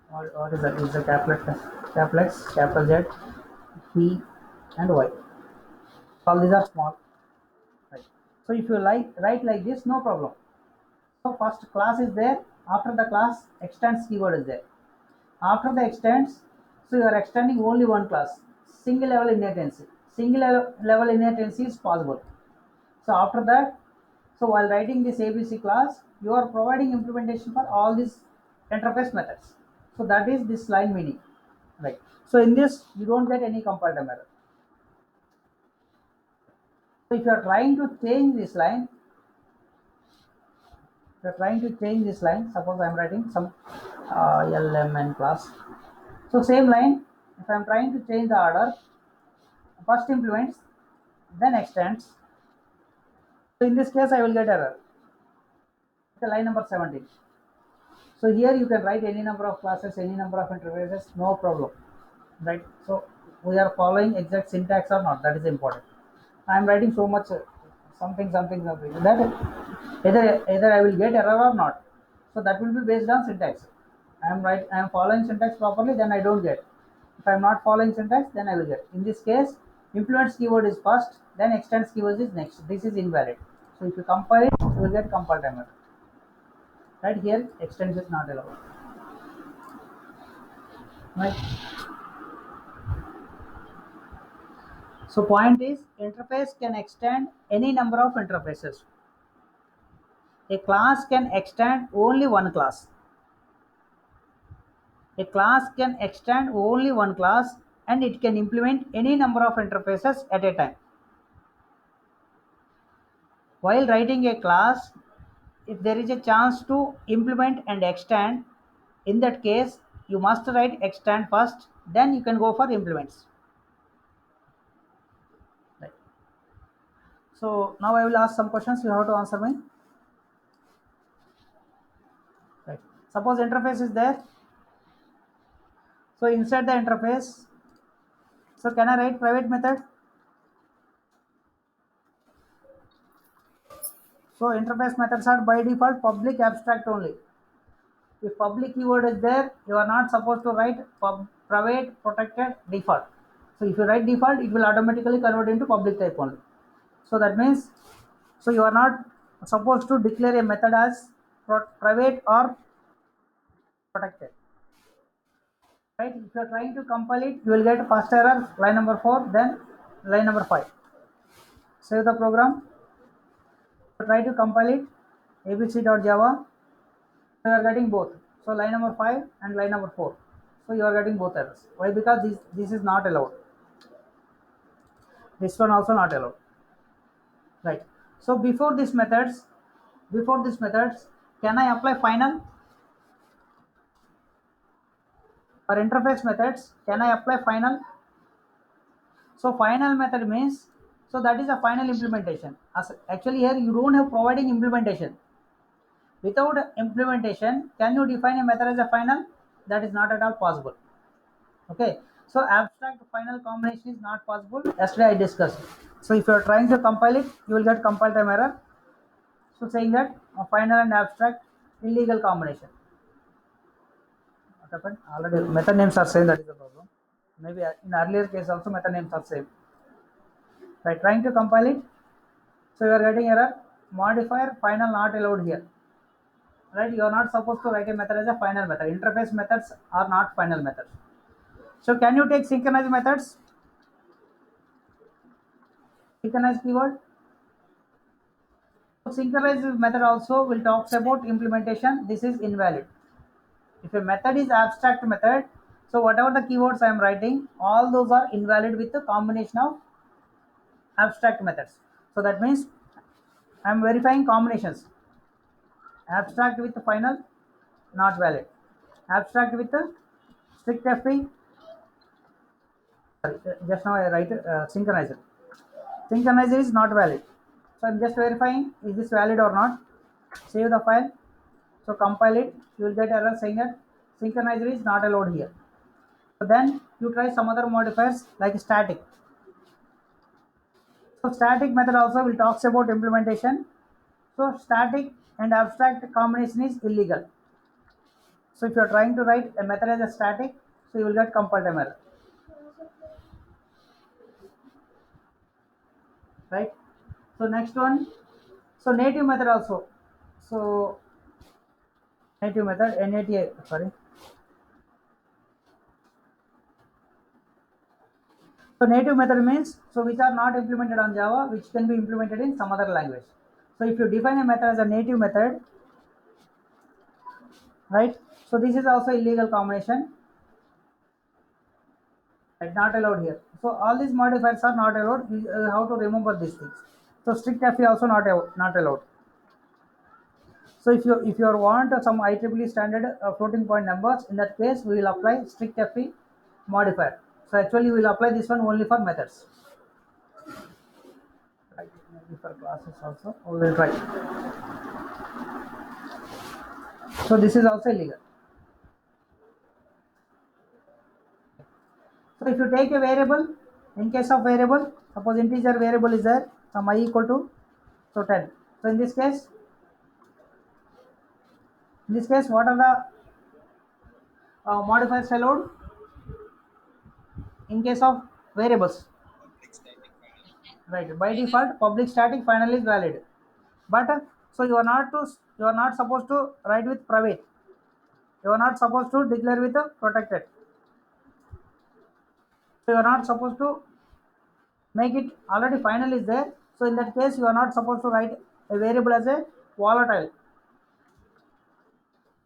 What is that? Is the capital X, capital Z, P, and Y. All these are small. Right. So if you write like this, no problem. So first class is there. After the class, extends keyword is there. After the extends, so you are extending only one class. Single level inheritance. Single level inheritance is possible. So after that, so while writing this ABC class, you are providing implementation for all these interface methods. So that is this line meaning. Right. So in this, you don't get any compiled error. So if you are trying to change this line, suppose I am writing some LMN class. So same line, if I am trying to change the order, first implements, then extends. So in this case I will get error. Okay, line number 17. So here you can write any number of classes, any number of interfaces, no problem, right? So we are following exact syntax or not, that is important. I am writing so much something something something that either I will get error or not. So that will be based on syntax. I am following syntax properly, then I don't get. If I am not following syntax, then I will get. In this case, implements keyword is first, then extends keyword is next. This is invalid. So if you compile it, you will get compile timer. Right here, extends is not allowed. Right. So point is interface can extend any number of interfaces. A class can extend only one class. A class can extend only one class and it can implement any number of interfaces at a time. While writing a class, if there is a chance to implement and extend, in that case, you must write extend first, then you can go for implements. Right. So now I will ask some questions, you have to answer me. Right. Suppose interface is there. So inside the interface, so can I write private method? So interface methods are by default public abstract only. If public keyword is there, you are not supposed to write private protected default. So if you write default, it will automatically convert into public type only. So that means, so you are not supposed to declare a method as private or protected. Right? If you are trying to compile it, you will get first error, line number 4, then line number 5. Save the program. Try to compile it, abc.java. You are getting both. So line number 5 and line number 4. So you are getting both errors. Why? Because this is not allowed. This one also not allowed. Right. So before these methods, can I apply final or interface methods? Can I apply final? So final method means, so that is a final implementation. Actually here you don't have providing implementation. Without implementation, can you define a method as a final? That is not at all possible. Okay. So abstract final combination is not possible. Yesterday I discussed. So if you are trying to compile it, you will get compile time error. So saying that a final and abstract illegal combination. What happened? Already method names are same. That is the problem. Maybe in earlier case also method names are same. By trying to compile it, so you are getting error. Modifier final not allowed here. Right? You are not supposed to write a method as a final method. Interface methods are not final methods. So can you take synchronize methods? Synchronize keyword. So synchronize method also will talks about implementation. This is invalid. If a method is abstract method, so whatever the keywords I am writing, all those are invalid with the combination of abstract methods. So that means I am verifying combinations. Abstract with the final, not valid. Abstract with the strict FP, sorry, just now I write synchronizer. Synchronizer is not valid. So I'm just verifying is this valid or not. Save the file. So compile it. You will get error saying that synchronizer is not allowed here. So then you try some other modifiers like static. So static method also will talks about implementation. So static and abstract combination is illegal. So if you are trying to write a method as a static, so you will get compile time error. Right? So next one. So native method also. So native method NATA, sorry. So native method means so which are not implemented on Java, which can be implemented in some other language. So if you define a method as a native method, right? So this is also illegal combination, right? Not allowed here. So all these modifiers are not allowed. You have to remember these things. So strict FE also not allowed. So if you want some IEEE standard floating point numbers, in that case we will apply strict FE modifier. So actually we will apply this one only for methods. Maybe for classes also we will try. So this is also illegal. So if you take a variable, in case of variable, suppose integer variable is there, some I equal to, so 10. So in this case, what are the modifiers allowed in case of variables? Right. By default, public static final is valid. But so you are not supposed to write with private. You are not supposed to declare with protected. So you are not supposed to make it already final is there. So in that case, you are not supposed to write a variable as a volatile.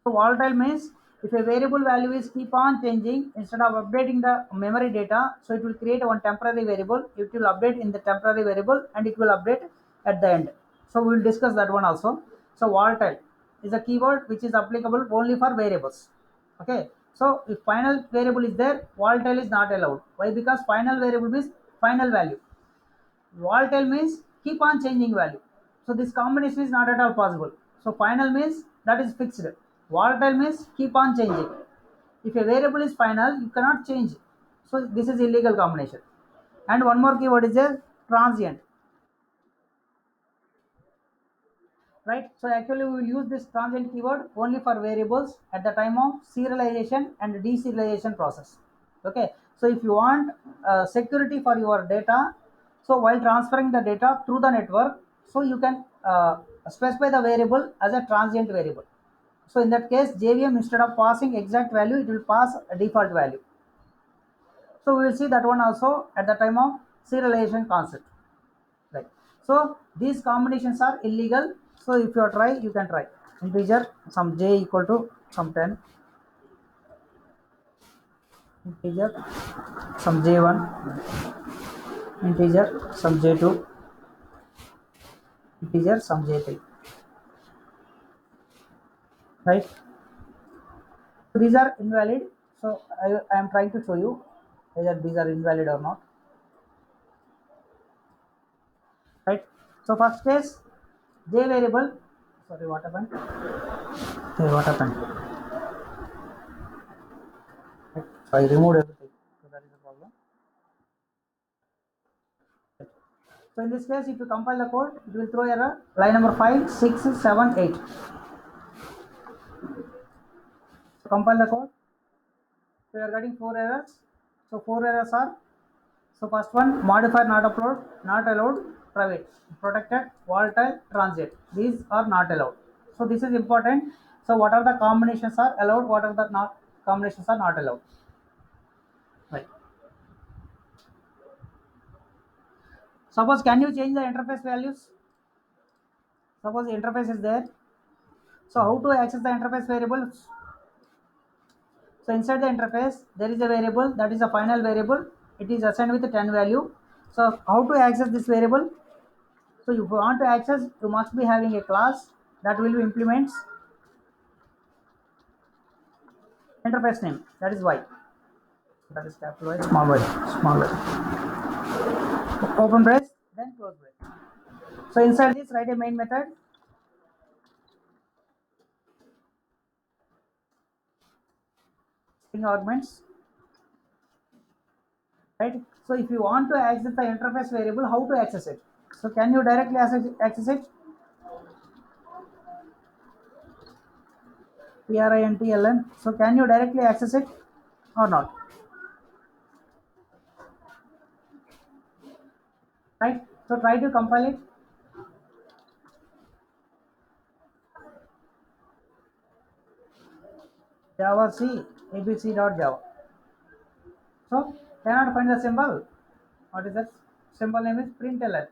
So volatile means if a variable value is keep on changing instead of updating the memory data, so it will create one temporary variable. It will update in the temporary variable and it will update at the end. So we will discuss that one also. So volatile is a keyword which is applicable only for variables. Okay. So if final variable is there, volatile is not allowed. Why? Because final variable means final value. Volatile means keep on changing value. So this combination is not at all possible. So final means that is fixed. Volatile means keep on changing. If a variable is final, you cannot change. So this is illegal combination. And one more keyword is a transient. Right? So actually we will use this transient keyword only for variables at the time of serialization and deserialization process. Okay. So if you want security for your data, so while transferring the data through the network, so you can specify the variable as a transient variable. So in that case, JVM instead of passing exact value, it will pass a default value. So we will see that one also at the time of serialization concept. Right. So these combinations are illegal. So if you try, you can try. Integer some j equal to some 10. Integer some j1. Integer some j2. Integer some j3. Right. So these are invalid. So I am trying to show you whether these are invalid or not. Right. So first case j variable. Sorry, what happened? Okay, what happened? Right. So I removed everything. So that is the problem. So in this case, if you compile the code, it will throw error line number 5, 6, 7, 8. So compile the code. So you are getting 4 errors. So 4 errors are, so first one modifier not upload, not allowed, private, protected, volatile, transient. These are not allowed. So this is important. So what are the combinations are allowed? What are the not combinations are not allowed? Right. Suppose can you change the interface values? Suppose the interface is there. So how to access the interface variables? So inside the interface, there is a variable that is a final variable. It is assigned with a 10 value. So how to access this variable? So if you want to access, you must be having a class that will implements interface name. That is y. That is capital Y, small y, small y. Open brace, then close brace. So inside this, write a main method. String arguments. Right. So if you want to access the interface variable, how to access it? So can you directly access it? PRINTLN. So can you directly access it or not? Right. So try to compile it. Java C abc.java. So cannot find the symbol. What is that? Symbol name is println,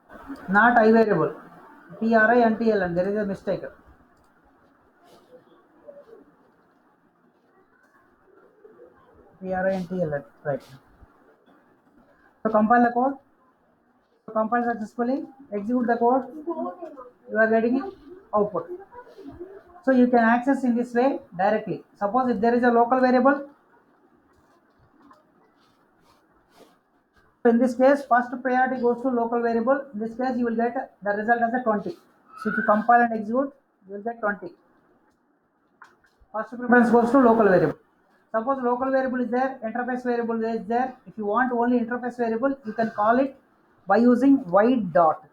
not I variable. PRINTLN. There is a mistake. PRINTLN. Right. So compile the code. So compile successfully. Execute the code. You are getting output. So you can access in this way directly. Suppose if there is a local variable, so in this case, first priority goes to local variable. In this case, you will get the result as a 20. So if you compile and execute, you will get 20. First preference goes to local variable. Suppose local variable is there, interface variable is there. If you want only interface variable, you can call it by using void dot.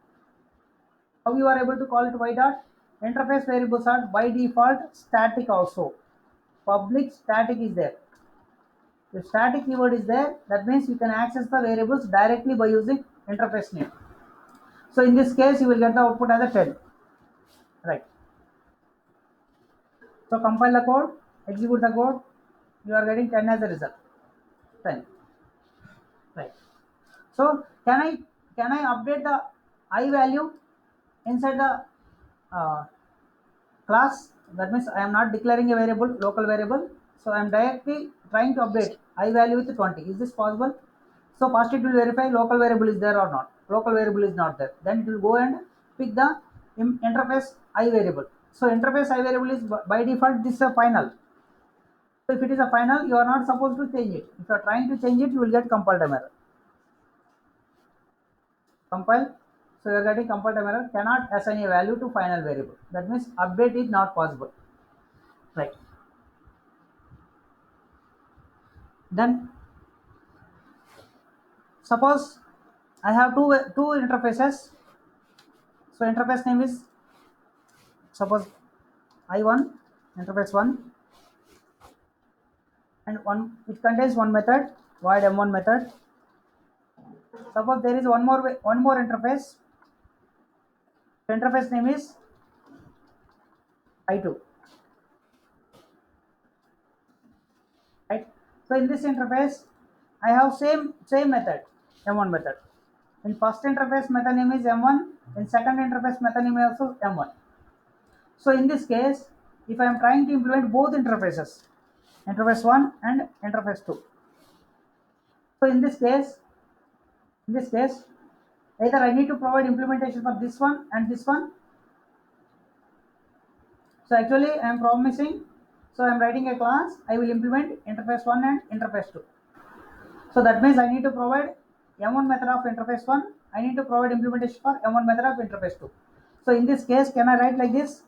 How you are able to call it void dot? Interface variables are by default static also. Public static is there. If static keyword is there, that means you can access the variables directly by using interface name. So in this case, you will get the output as a 10. Right. So compile the code, execute the code, you are getting 10 as a result. 10. Right. So can I update the I value inside the uh, class? That means I am not declaring a variable, local variable. So I am directly trying to update I value with 20. Is this possible? So first it will verify local variable is there or not. Local variable is not there. Then it will go and pick the interface I variable. So interface I variable is by default this is a final. So if it is a final, you are not supposed to change it. If you are trying to change it, you will get compile time error. Compile. So you are getting compile time error. Cannot assign a value to final variable. That means update is not possible. Right. Then suppose I have two interfaces. So interface name is suppose I1 interface 1 and one it contains one method void m1 method. Suppose there is one more interface. The interface name is I2. Right. So in this interface, I have same method m1 method. In first interface method name is m1. In second interface method name is also m1. So in this case, if I am trying to implement both interfaces, interface 1 and interface 2. So in this case, either I need to provide implementation for this one and this one. So actually I am promising, so I am writing a class, I will implement interface 1 and interface 2. So that means I need to provide m1 method of interface 1, I need to provide implementation for m1 method of interface 2. So in this case, can I write like this?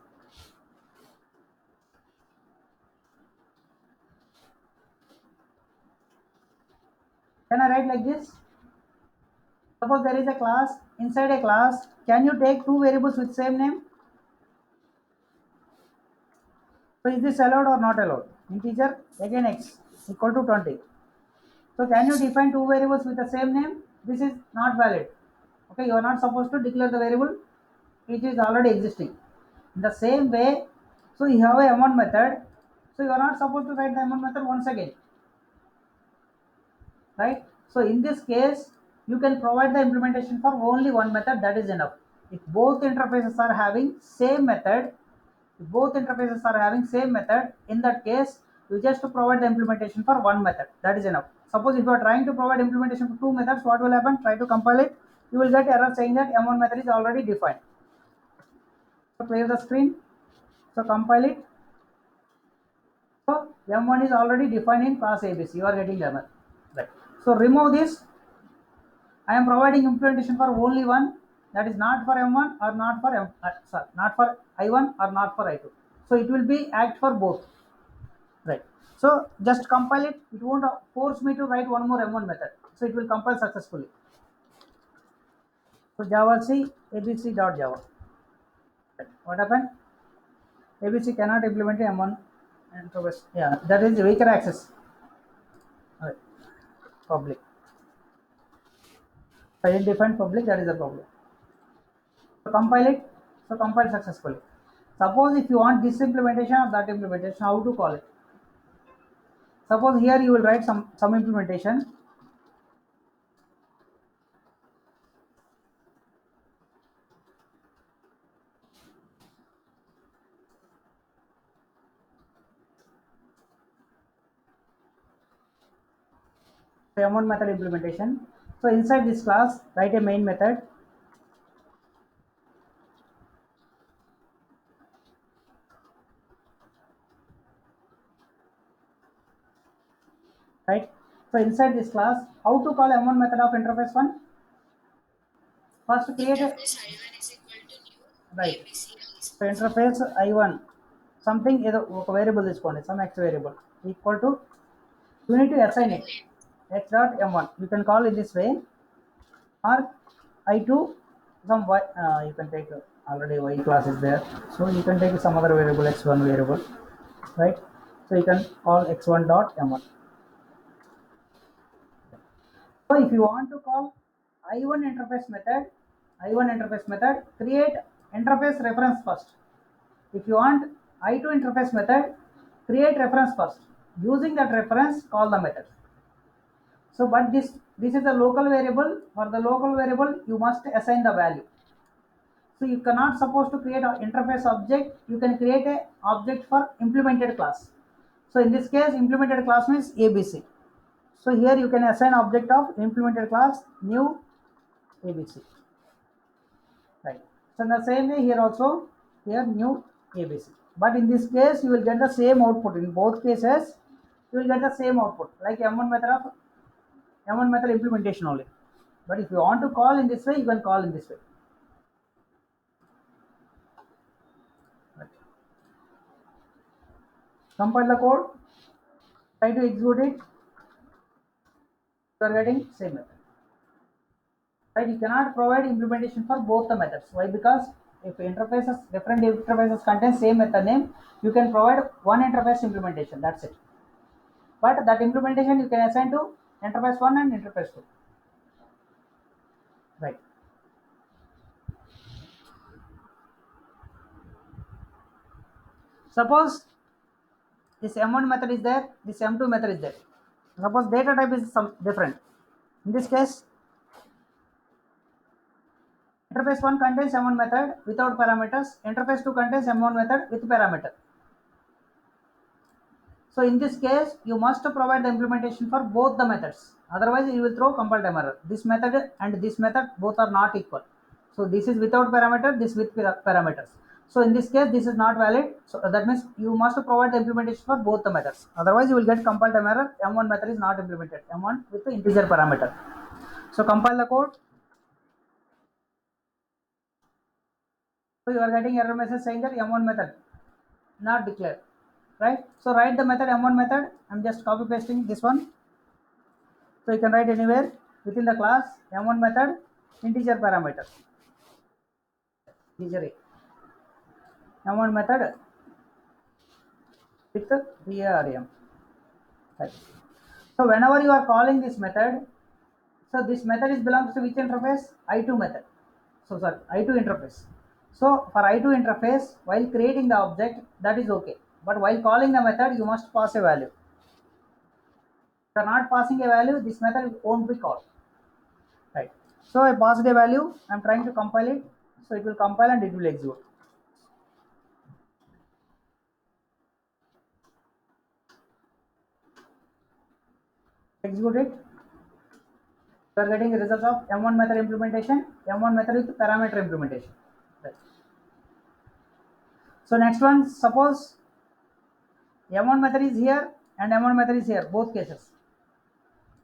Can I write like this? Suppose there is a class, inside a class, can you take two variables with same name? So is this allowed or not allowed? Integer again x equal to 20. So can you define two variables with the same name? This is not valid. Okay, you are not supposed to declare the variable which is already existing. In the same way, so you have a m1 method, so you are not supposed to write the m1 method once again. Right? So in this case, you can provide the implementation for only one method, that is enough. If both interfaces are having same method, in that case, you just provide the implementation for one method, that is enough. Suppose if you are trying to provide implementation for two methods, what will happen? Try to compile it, you will get error saying that m1 method is already defined. So clear the screen. So compile it. So m1 is already defined in class ABC. You are getting error. Right. So remove this. I am providing implementation for only one, that is not for M1 or not for not for I1 or not for I2. So it will be act for both. Right. So just compile it. It won't force me to write one more M1 method. So it will compile successfully. So Java C abc.java. Right. What happened? ABC cannot implement M1 and so yeah, that is weaker access. Right. Public. Undefined public, that is the problem. So compile it. So compile successfully. Suppose if you want this implementation or that implementation, how to call it? Suppose here you will write some implementation. M1 method implementation. So inside this class, write a main method. Right. So inside this class, how to call M1 method of interface 1? First create a Interface I1 is equal to new right. ABC also. So interface I1. Something ఏదో ఒక variable తీసుకోండి, some X variable equal to you need to assign it x dot m1. You can call in this way, or I2 some y. You can take already y class is there, so you can take some other variable x1 variable, right? So you can call x1 dot m1. So if you want to call I1 interface method, create interface reference first. If you want I2 interface method, create reference first. Using that reference, call the method. So, but this is a local variable. For the local variable, you must assign the value. So you cannot suppose to create an interface object. You can create a object for implemented class. So in this case, implemented class means ABC. So here you can assign object of implemented class new ABC. Right. So in the same way here also, here new ABC. But in this case, you will get the same output. In both cases, you will get the same output, like M1 method implementation only. But if you want to call in this way, you can call in this way. Right. Compile the code, try to execute it, you are getting same method. Right? You cannot provide implementation for both the methods. Why? Because if different interfaces contain same method name, you can provide one interface implementation. That's it. But that implementation you can assign to interface 1 and interface 2. Right. Suppose this M1 method is there, this M2 method is there. Suppose data type is some different. In this case, interface 1 contains M1 method without parameters, interface 2 contains M1 method with parameter. So in this case, you must provide the implementation for both the methods. Otherwise, you will throw compile time error. This method and this method both are not equal. So this is without parameter, this with parameters. So in this case, this is not valid. So that means you must provide the implementation for both the methods. Otherwise, you will get compile time error. M1 method is not implemented. M1 with the integer parameter. So compile the code. So you are getting error message saying that M1 method not declared, right? So write the method M1 method. I'm just copy pasting this one. So you can write anywhere within the class M1 method integer parameter. Integer M1 method with VARM. Right. So whenever you are calling this method, so this method is belongs to which interface? I2 method. So sorry, I2 interface. So for I2 interface, while creating the object, that is okay. But while calling the method, you must pass a value. If you are not passing a value, this method won't be called. Right. So I passed a value. I'm trying to compile it. So it will compile and it will execute. Execute it. We are getting the results of M1 method implementation, M1 method with parameter implementation. Right. So next one, suppose M1 method is here and M1 method is here, both cases.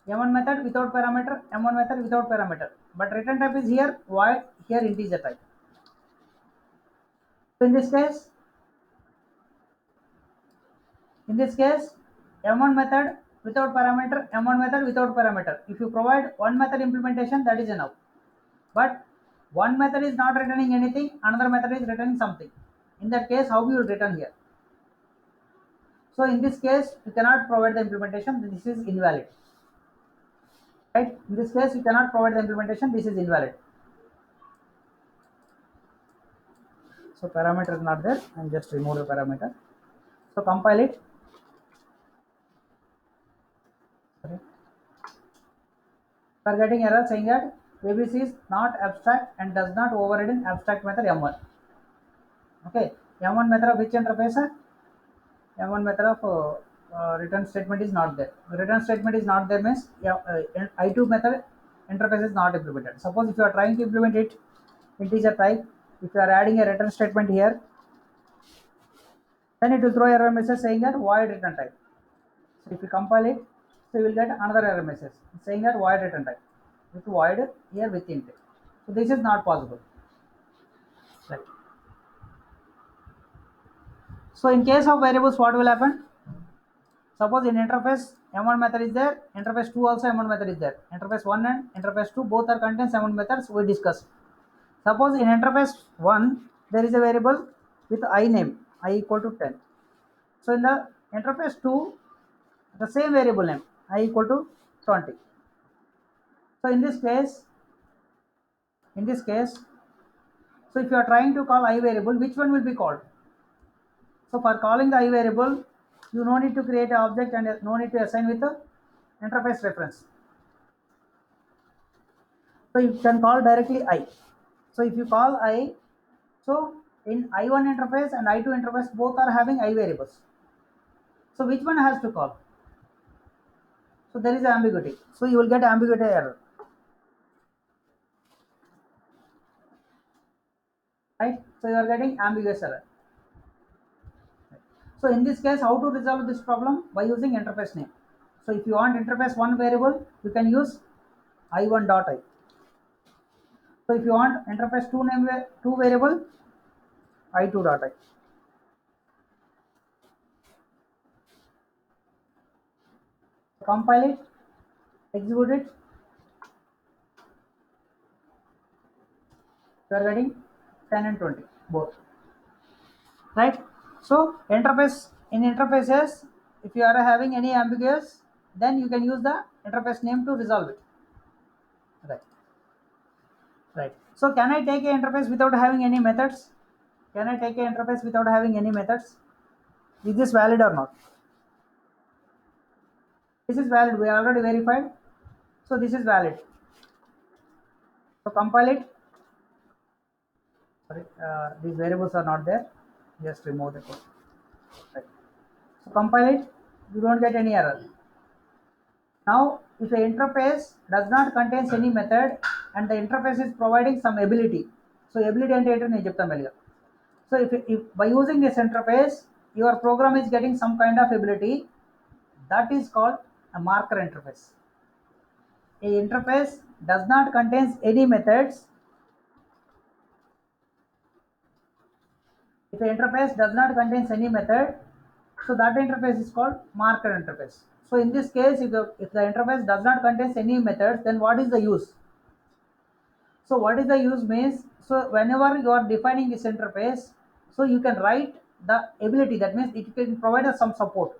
M1 method without parameter, M1 method without parameter. But return type is here, void, here integer type. So in this case, M1 method without parameter, M1 method without parameter. If you provide one method implementation, that is enough. But one method is not returning anything, another method is returning something. In that case, how you will return here? So in this case, you cannot provide the implementation, this is invalid. Right? In this case, you cannot provide the implementation, this is invalid. So parameter is not there, and just remove the parameter. So compile it. Sorry. We are getting error saying that ABC is not abstract and does not override in abstract method M1. Okay, M1 method of which interface? M1 method of return statement is not there. The return statement is not there means I2 method interface is not implemented. Suppose if you are trying to implement it integer type, if you are adding a return statement here, then it will throw error message saying that void return type. So if you compile it, so you will get another error message saying that void return type with void here with int. So this is not possible. Right. So in case of variables, what will happen? Suppose in interface m1 method is there, interface 2 also m1 method is there, interface 1 and interface 2 both are contains m1 methods we discussed. Suppose in interface 1 there is a variable with I name, I equal to 10. So in the interface 2 the same variable name I equal to 20. So in this case, so if you are trying to call I variable, which one will be called? So for calling the I variable, you no need to create an object and no need to assign with the interface reference. So you can call directly I. So if you call I, so in I1 interface and I2 interface both are having I variables. So which one has to call? So there is ambiguity. So you will get ambiguity error. Right? So you are getting ambiguous error. So in this case, how to resolve this problem? By using interface name. So if you want interface 1 variable, you can use I1.I. So if you want interface 2 name 2 variable, I2.I. Compile it, execute it. You are getting 10 and 20 both. Right? So in interfaces, if you are having any ambiguous, then you can use the interface name to resolve it. Right. Right. So can I take a interface without having any methods? Can I take a interface without having any methods? Is this valid or not? This is valid. We already verified. So this is valid. So compile it. Sorry, these variables are not there. Just remove the code. Right. So compile it. You don't get any error. Now, if an interface does not contains any method and the interface is providing some ability, so ability ante ఏంటో నేను చెప్తాను మెల్లిగా. So if by using this interface, your program is getting some kind of ability, that is called a marker interface. A interface does not contains any methods. If an interface does not contains any method, so that interface is called marker interface. So in this case, if the interface does not contains any methods, then what is the use? So what is the use means, so whenever you are defining this interface, so you can write the ability, that means it can provide us some support.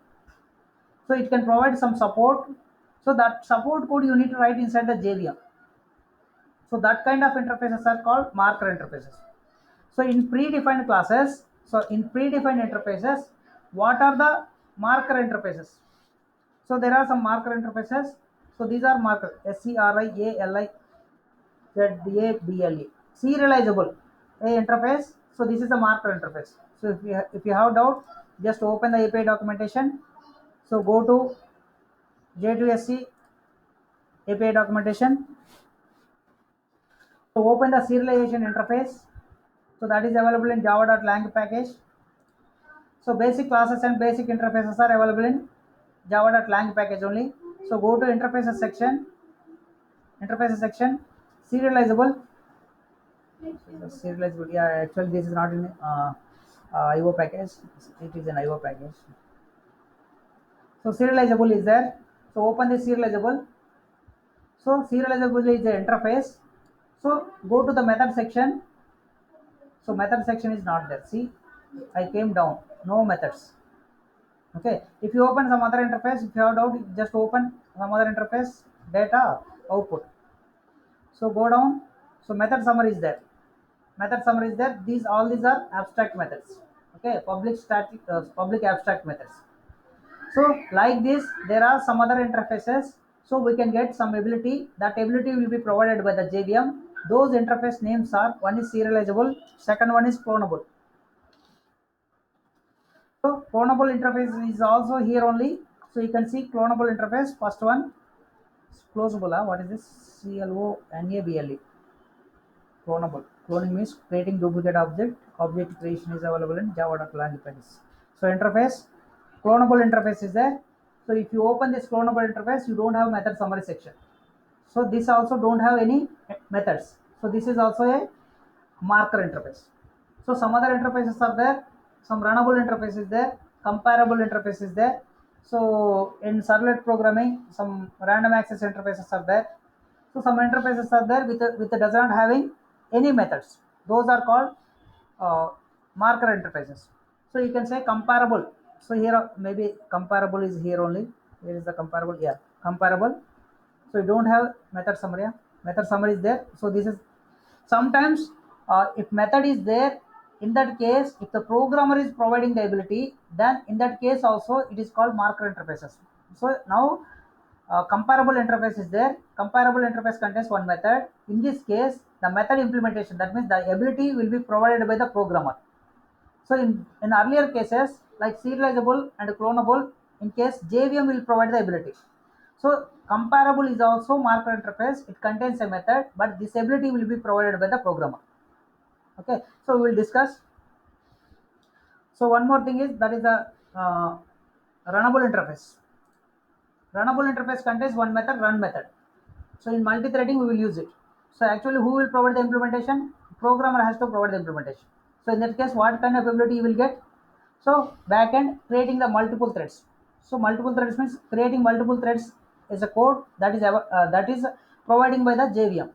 So it can provide some support. So that support code you need to write inside the JVM. So that kind of interfaces are called marker interfaces. So in predefined classes, so in predefined interfaces, what are the marker interfaces? So there are some marker interfaces. So these are marker SCRIALI ZABLE. Serializable a interface. So this is the marker interface. So if you have doubt, just open the API documentation. So go to J2SC API documentation. So open the serialization interface. So that is available in java.lang package. So basic classes and basic interfaces are available in java.lang package only. So go to interfaces section, serializable. Serializable, yeah, actually this is not in IO package, it is an IO package. So serializable is there. So open the serializable. So serializable is the interface. So go to the method section. So method section is not there. See, I came down, no methods. Okay, if you open some other interface, if you have doubt, just open some other interface, data, output. So go down. So method summary is there. Method summary is there. All these are abstract methods. Okay, public abstract methods. So like this, there are some other interfaces. So we can get some ability. That ability will be provided by the JVM. Those interface names are, one is serializable, second one is clonable. So clonable interface is also here only. So you can see clonable interface. First one, closable. What is this? CLONABLE. Clonable. Cloning means creating duplicate object. Object creation is available in java.lang package. So interface, clonable interface is there. So if you open this clonable interface, you don't have method summary section. So this also don't have any methods. So this is also a marker interface. So some other interfaces are there. some runnable interface is there, comparable interface is there. So in servlet programming, some random access interfaces are there. So some interfaces are there with does not having any methods. Those are called uh, marker interfaces. So you can say comparable. So here maybe comparable is here only. Here is the comparable. Yeah, comparable. So you don't have method summary. Method summary is there. So this is sometimes if method is there, in that case if the programmer is providing the ability, then in that case also it is called marker interfaces. So now comparable interface is there. Comparable interface contains one method. In this case the method implementation, that means the ability will be provided by the programmer. So in earlier cases like serializable and clonable, in case JVM will provide the ability. So comparable is also marker interface. It contains a method, but this ability will be provided by the programmer. Okay, so we will discuss. So one more thing is that is the runnable interface. Runnable interface contains one method, run method. So in multi-threading we will use it. So actually who will provide the implementation? Programmer has to provide the implementation. So in that case what kind of ability you will get? So backend creating the multiple threads. So multiple threads means creating multiple threads is a code that is providing by the JVM,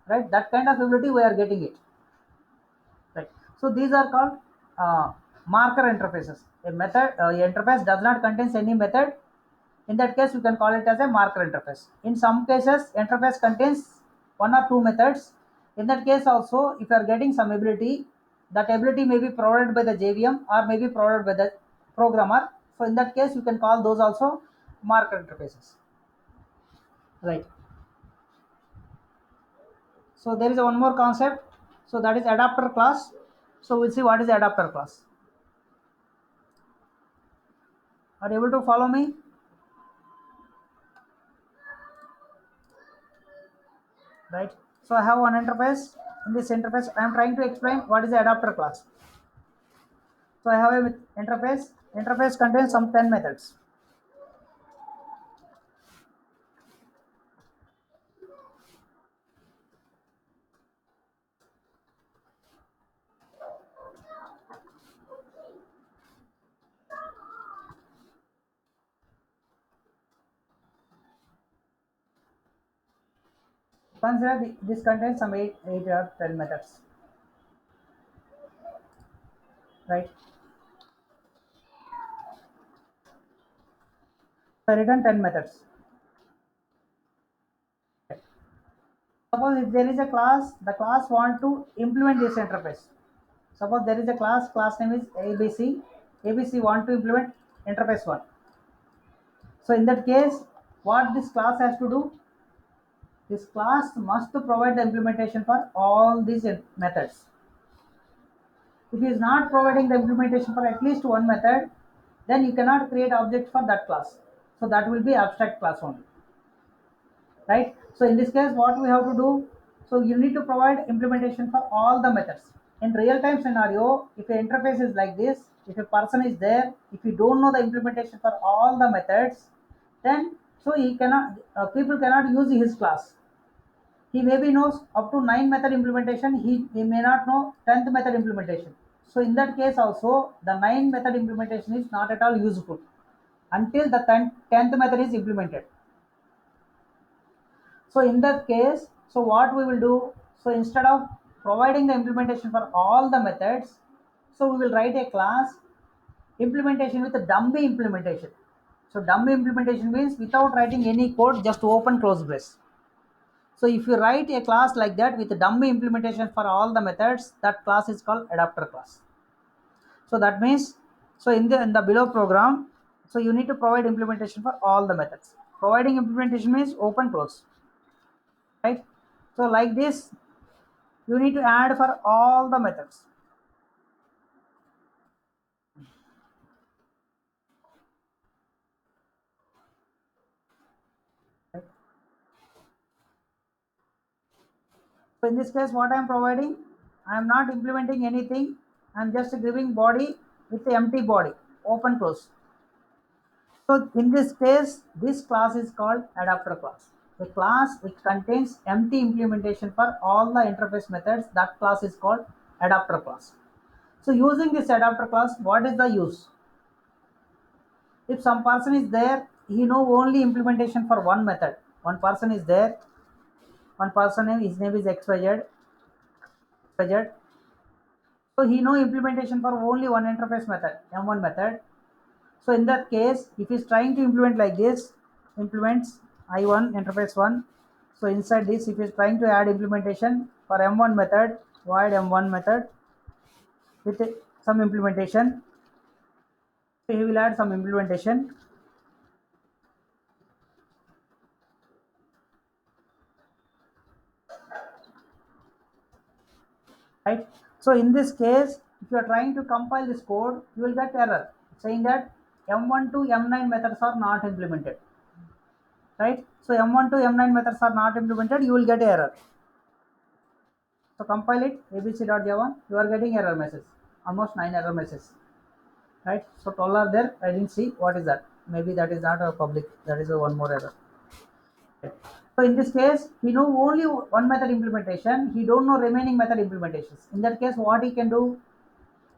right? That kind of ability we are getting it, right? So these are called marker interfaces. A method, interface does not contains any method. In that case, you can call it as a marker interface. In some cases, interface contains one or two methods. In that case also, if you are getting some ability, that ability may be provided by the JVM or may be provided by the programmer. So in that case, you can call those also marker interfaces. Right. So there is one more concept. So that is adapter class. So we'll see what is adapter class. Are you able to follow me? Right. So I have one interface. In this interface, I am trying to explain what is the adapter class. So I have a interface. Interface contains some 10 methods. Consider this contains some 8 or 10 methods. Right. So I written 10 methods. Suppose if there is a class, the class want to implement this interface. Suppose there is a class name is ABC. ABC want to implement interface 1. So in that case, what this class has to do? This class must provide the implementation for all these methods. If it is not providing the implementation for at least one method, then you cannot create object for that class. So that will be abstract class only, right? So in this case, what we have to do? So you need to provide implementation for all the methods. In real time scenario, if the interface is like this, if a person is there, if you don't know the implementation for all the methods, then so he cannot, people cannot use his class. He maybe knows up to 9 method implementation, he may not know 10th method implementation. So in that case also, the 9 method implementation is not at all useful until the 10th method is implemented. So in that case, so what we will do? So instead of providing the implementation for all the methods, so we will write a class implementation with a dummy implementation. So dummy implementation means without writing any code, just open close brace. So if you write a class like that with a dummy implementation for all the methods, that class is called adapter class. So that means, so in the below program, so you need to provide implementation for all the methods. Providing implementation means open close, right? So like this, you need to add for all the methods. Right? So in this case, what I am providing, I am not implementing anything. I am just giving body with the empty body, open close. So in this case, this class is called adapter class. The class which contains empty implementation for all the interface methods, that class is called adapter class. So using this adapter class, what is the use? If some person is there, he know only implementation for one method. One person is there, one person name, his name is XYZ, XYZ. So he know implementation for only one interface method, M1 method. So in that case, if he's trying to implement like this, implements I1 interface 1. So inside this, if he's trying to add implementation for M1 method, void M1 method with some implementation. So he will add some implementation. Right. So in this case, if you are trying to compile this code, you will get error saying that M1 to M9 methods are not implemented. Right. So M1 to M9 methods are not implemented, you will get error. So compile it abc.java, you are getting error message, almost 9 error messages. Right. So 12 are there. I didn't see what is that. Maybe that is not a public. That is a one more error. Okay. So in this case, he know only one method implementation. He don't know remaining method implementations. In that case, what he can do?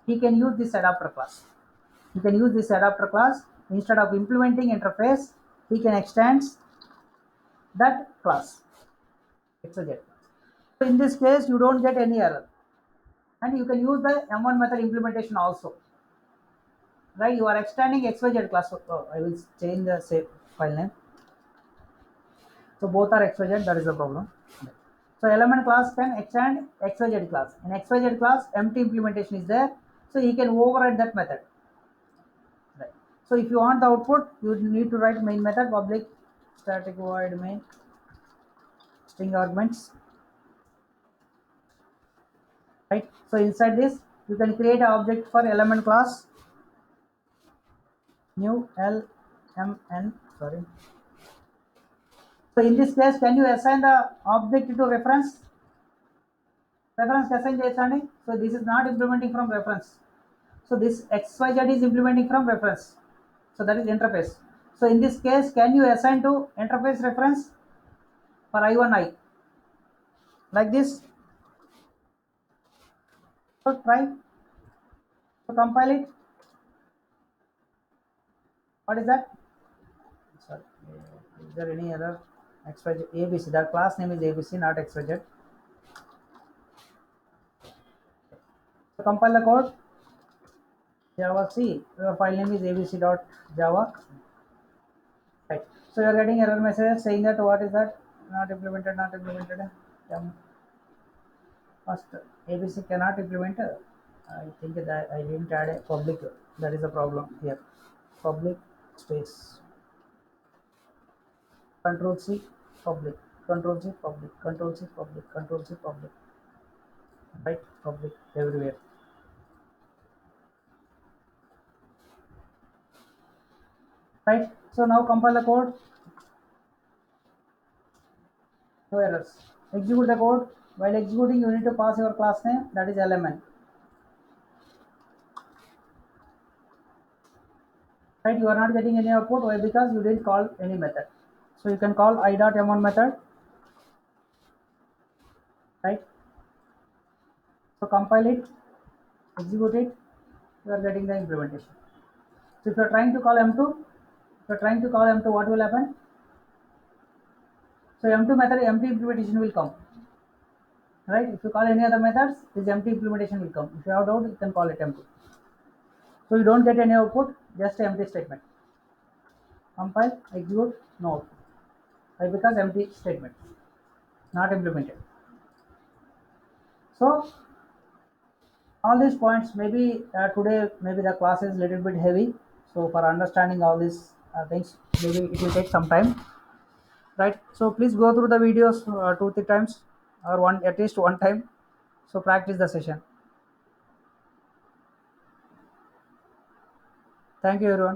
He can use this adapter class. He can use this adapter class instead of implementing interface. He can extend that class. XYZ. So in this case, you don't get any error, and you can use the M1 method implementation also. Right? You are extending XYZ class. Oh, I will change the save file name. So both are XYZ. That is the problem. So element class can extend XYZ class. In XYZ class, empty implementation is there, so he can override that method. Right. So if you want the output, you need to write main method public static void main string arguments. Right. So inside this, you can create an object for element class new lmn. Sorry. So in this case, can you assign the object to reference? Reference assign chesandi. So this is not implementing from reference. So this XYZ is implementing from reference. So that is interface. So in this case, can you assign to interface reference for I1I like this? So try to compile it. What is that? Sorry, is there any error? XYZ ABC. That class name is ABC, not XYZ. So compile the code. Java C. Your file name is abc.java. Right. So you are getting error message saying that what is that? Not implemented. Not implemented. First, ABC cannot implement. I think that I didn't add a public. That is a problem here. Public space. Control C public. Control C public. Control C public. Control C public. Right, public everywhere. Right. So now compile the code. No errors. Execute the code. While executing, you need to pass your class name. That is element. Right. You are not getting any output. Why? Because you didn't call any method. So you can call i.m1 method. Right. So compile it. Execute it. You are getting the implementation. So if you are trying to call M2, if you are trying to call M2, what will happen? So M2 method empty implementation will come. Right? If you call any other methods, this empty implementation will come. If you have doubt, you can call it empty. So you don't get any output, just empty statement. Compile, execute, no output. Why? Because empty statement, not implemented. So all these points, maybe today, maybe the class is little bit heavy. So for understanding all these things, maybe it will take some time. Right? So please go through the videos 2 3 times or one at least one time. So practice the session. Thank you everyone.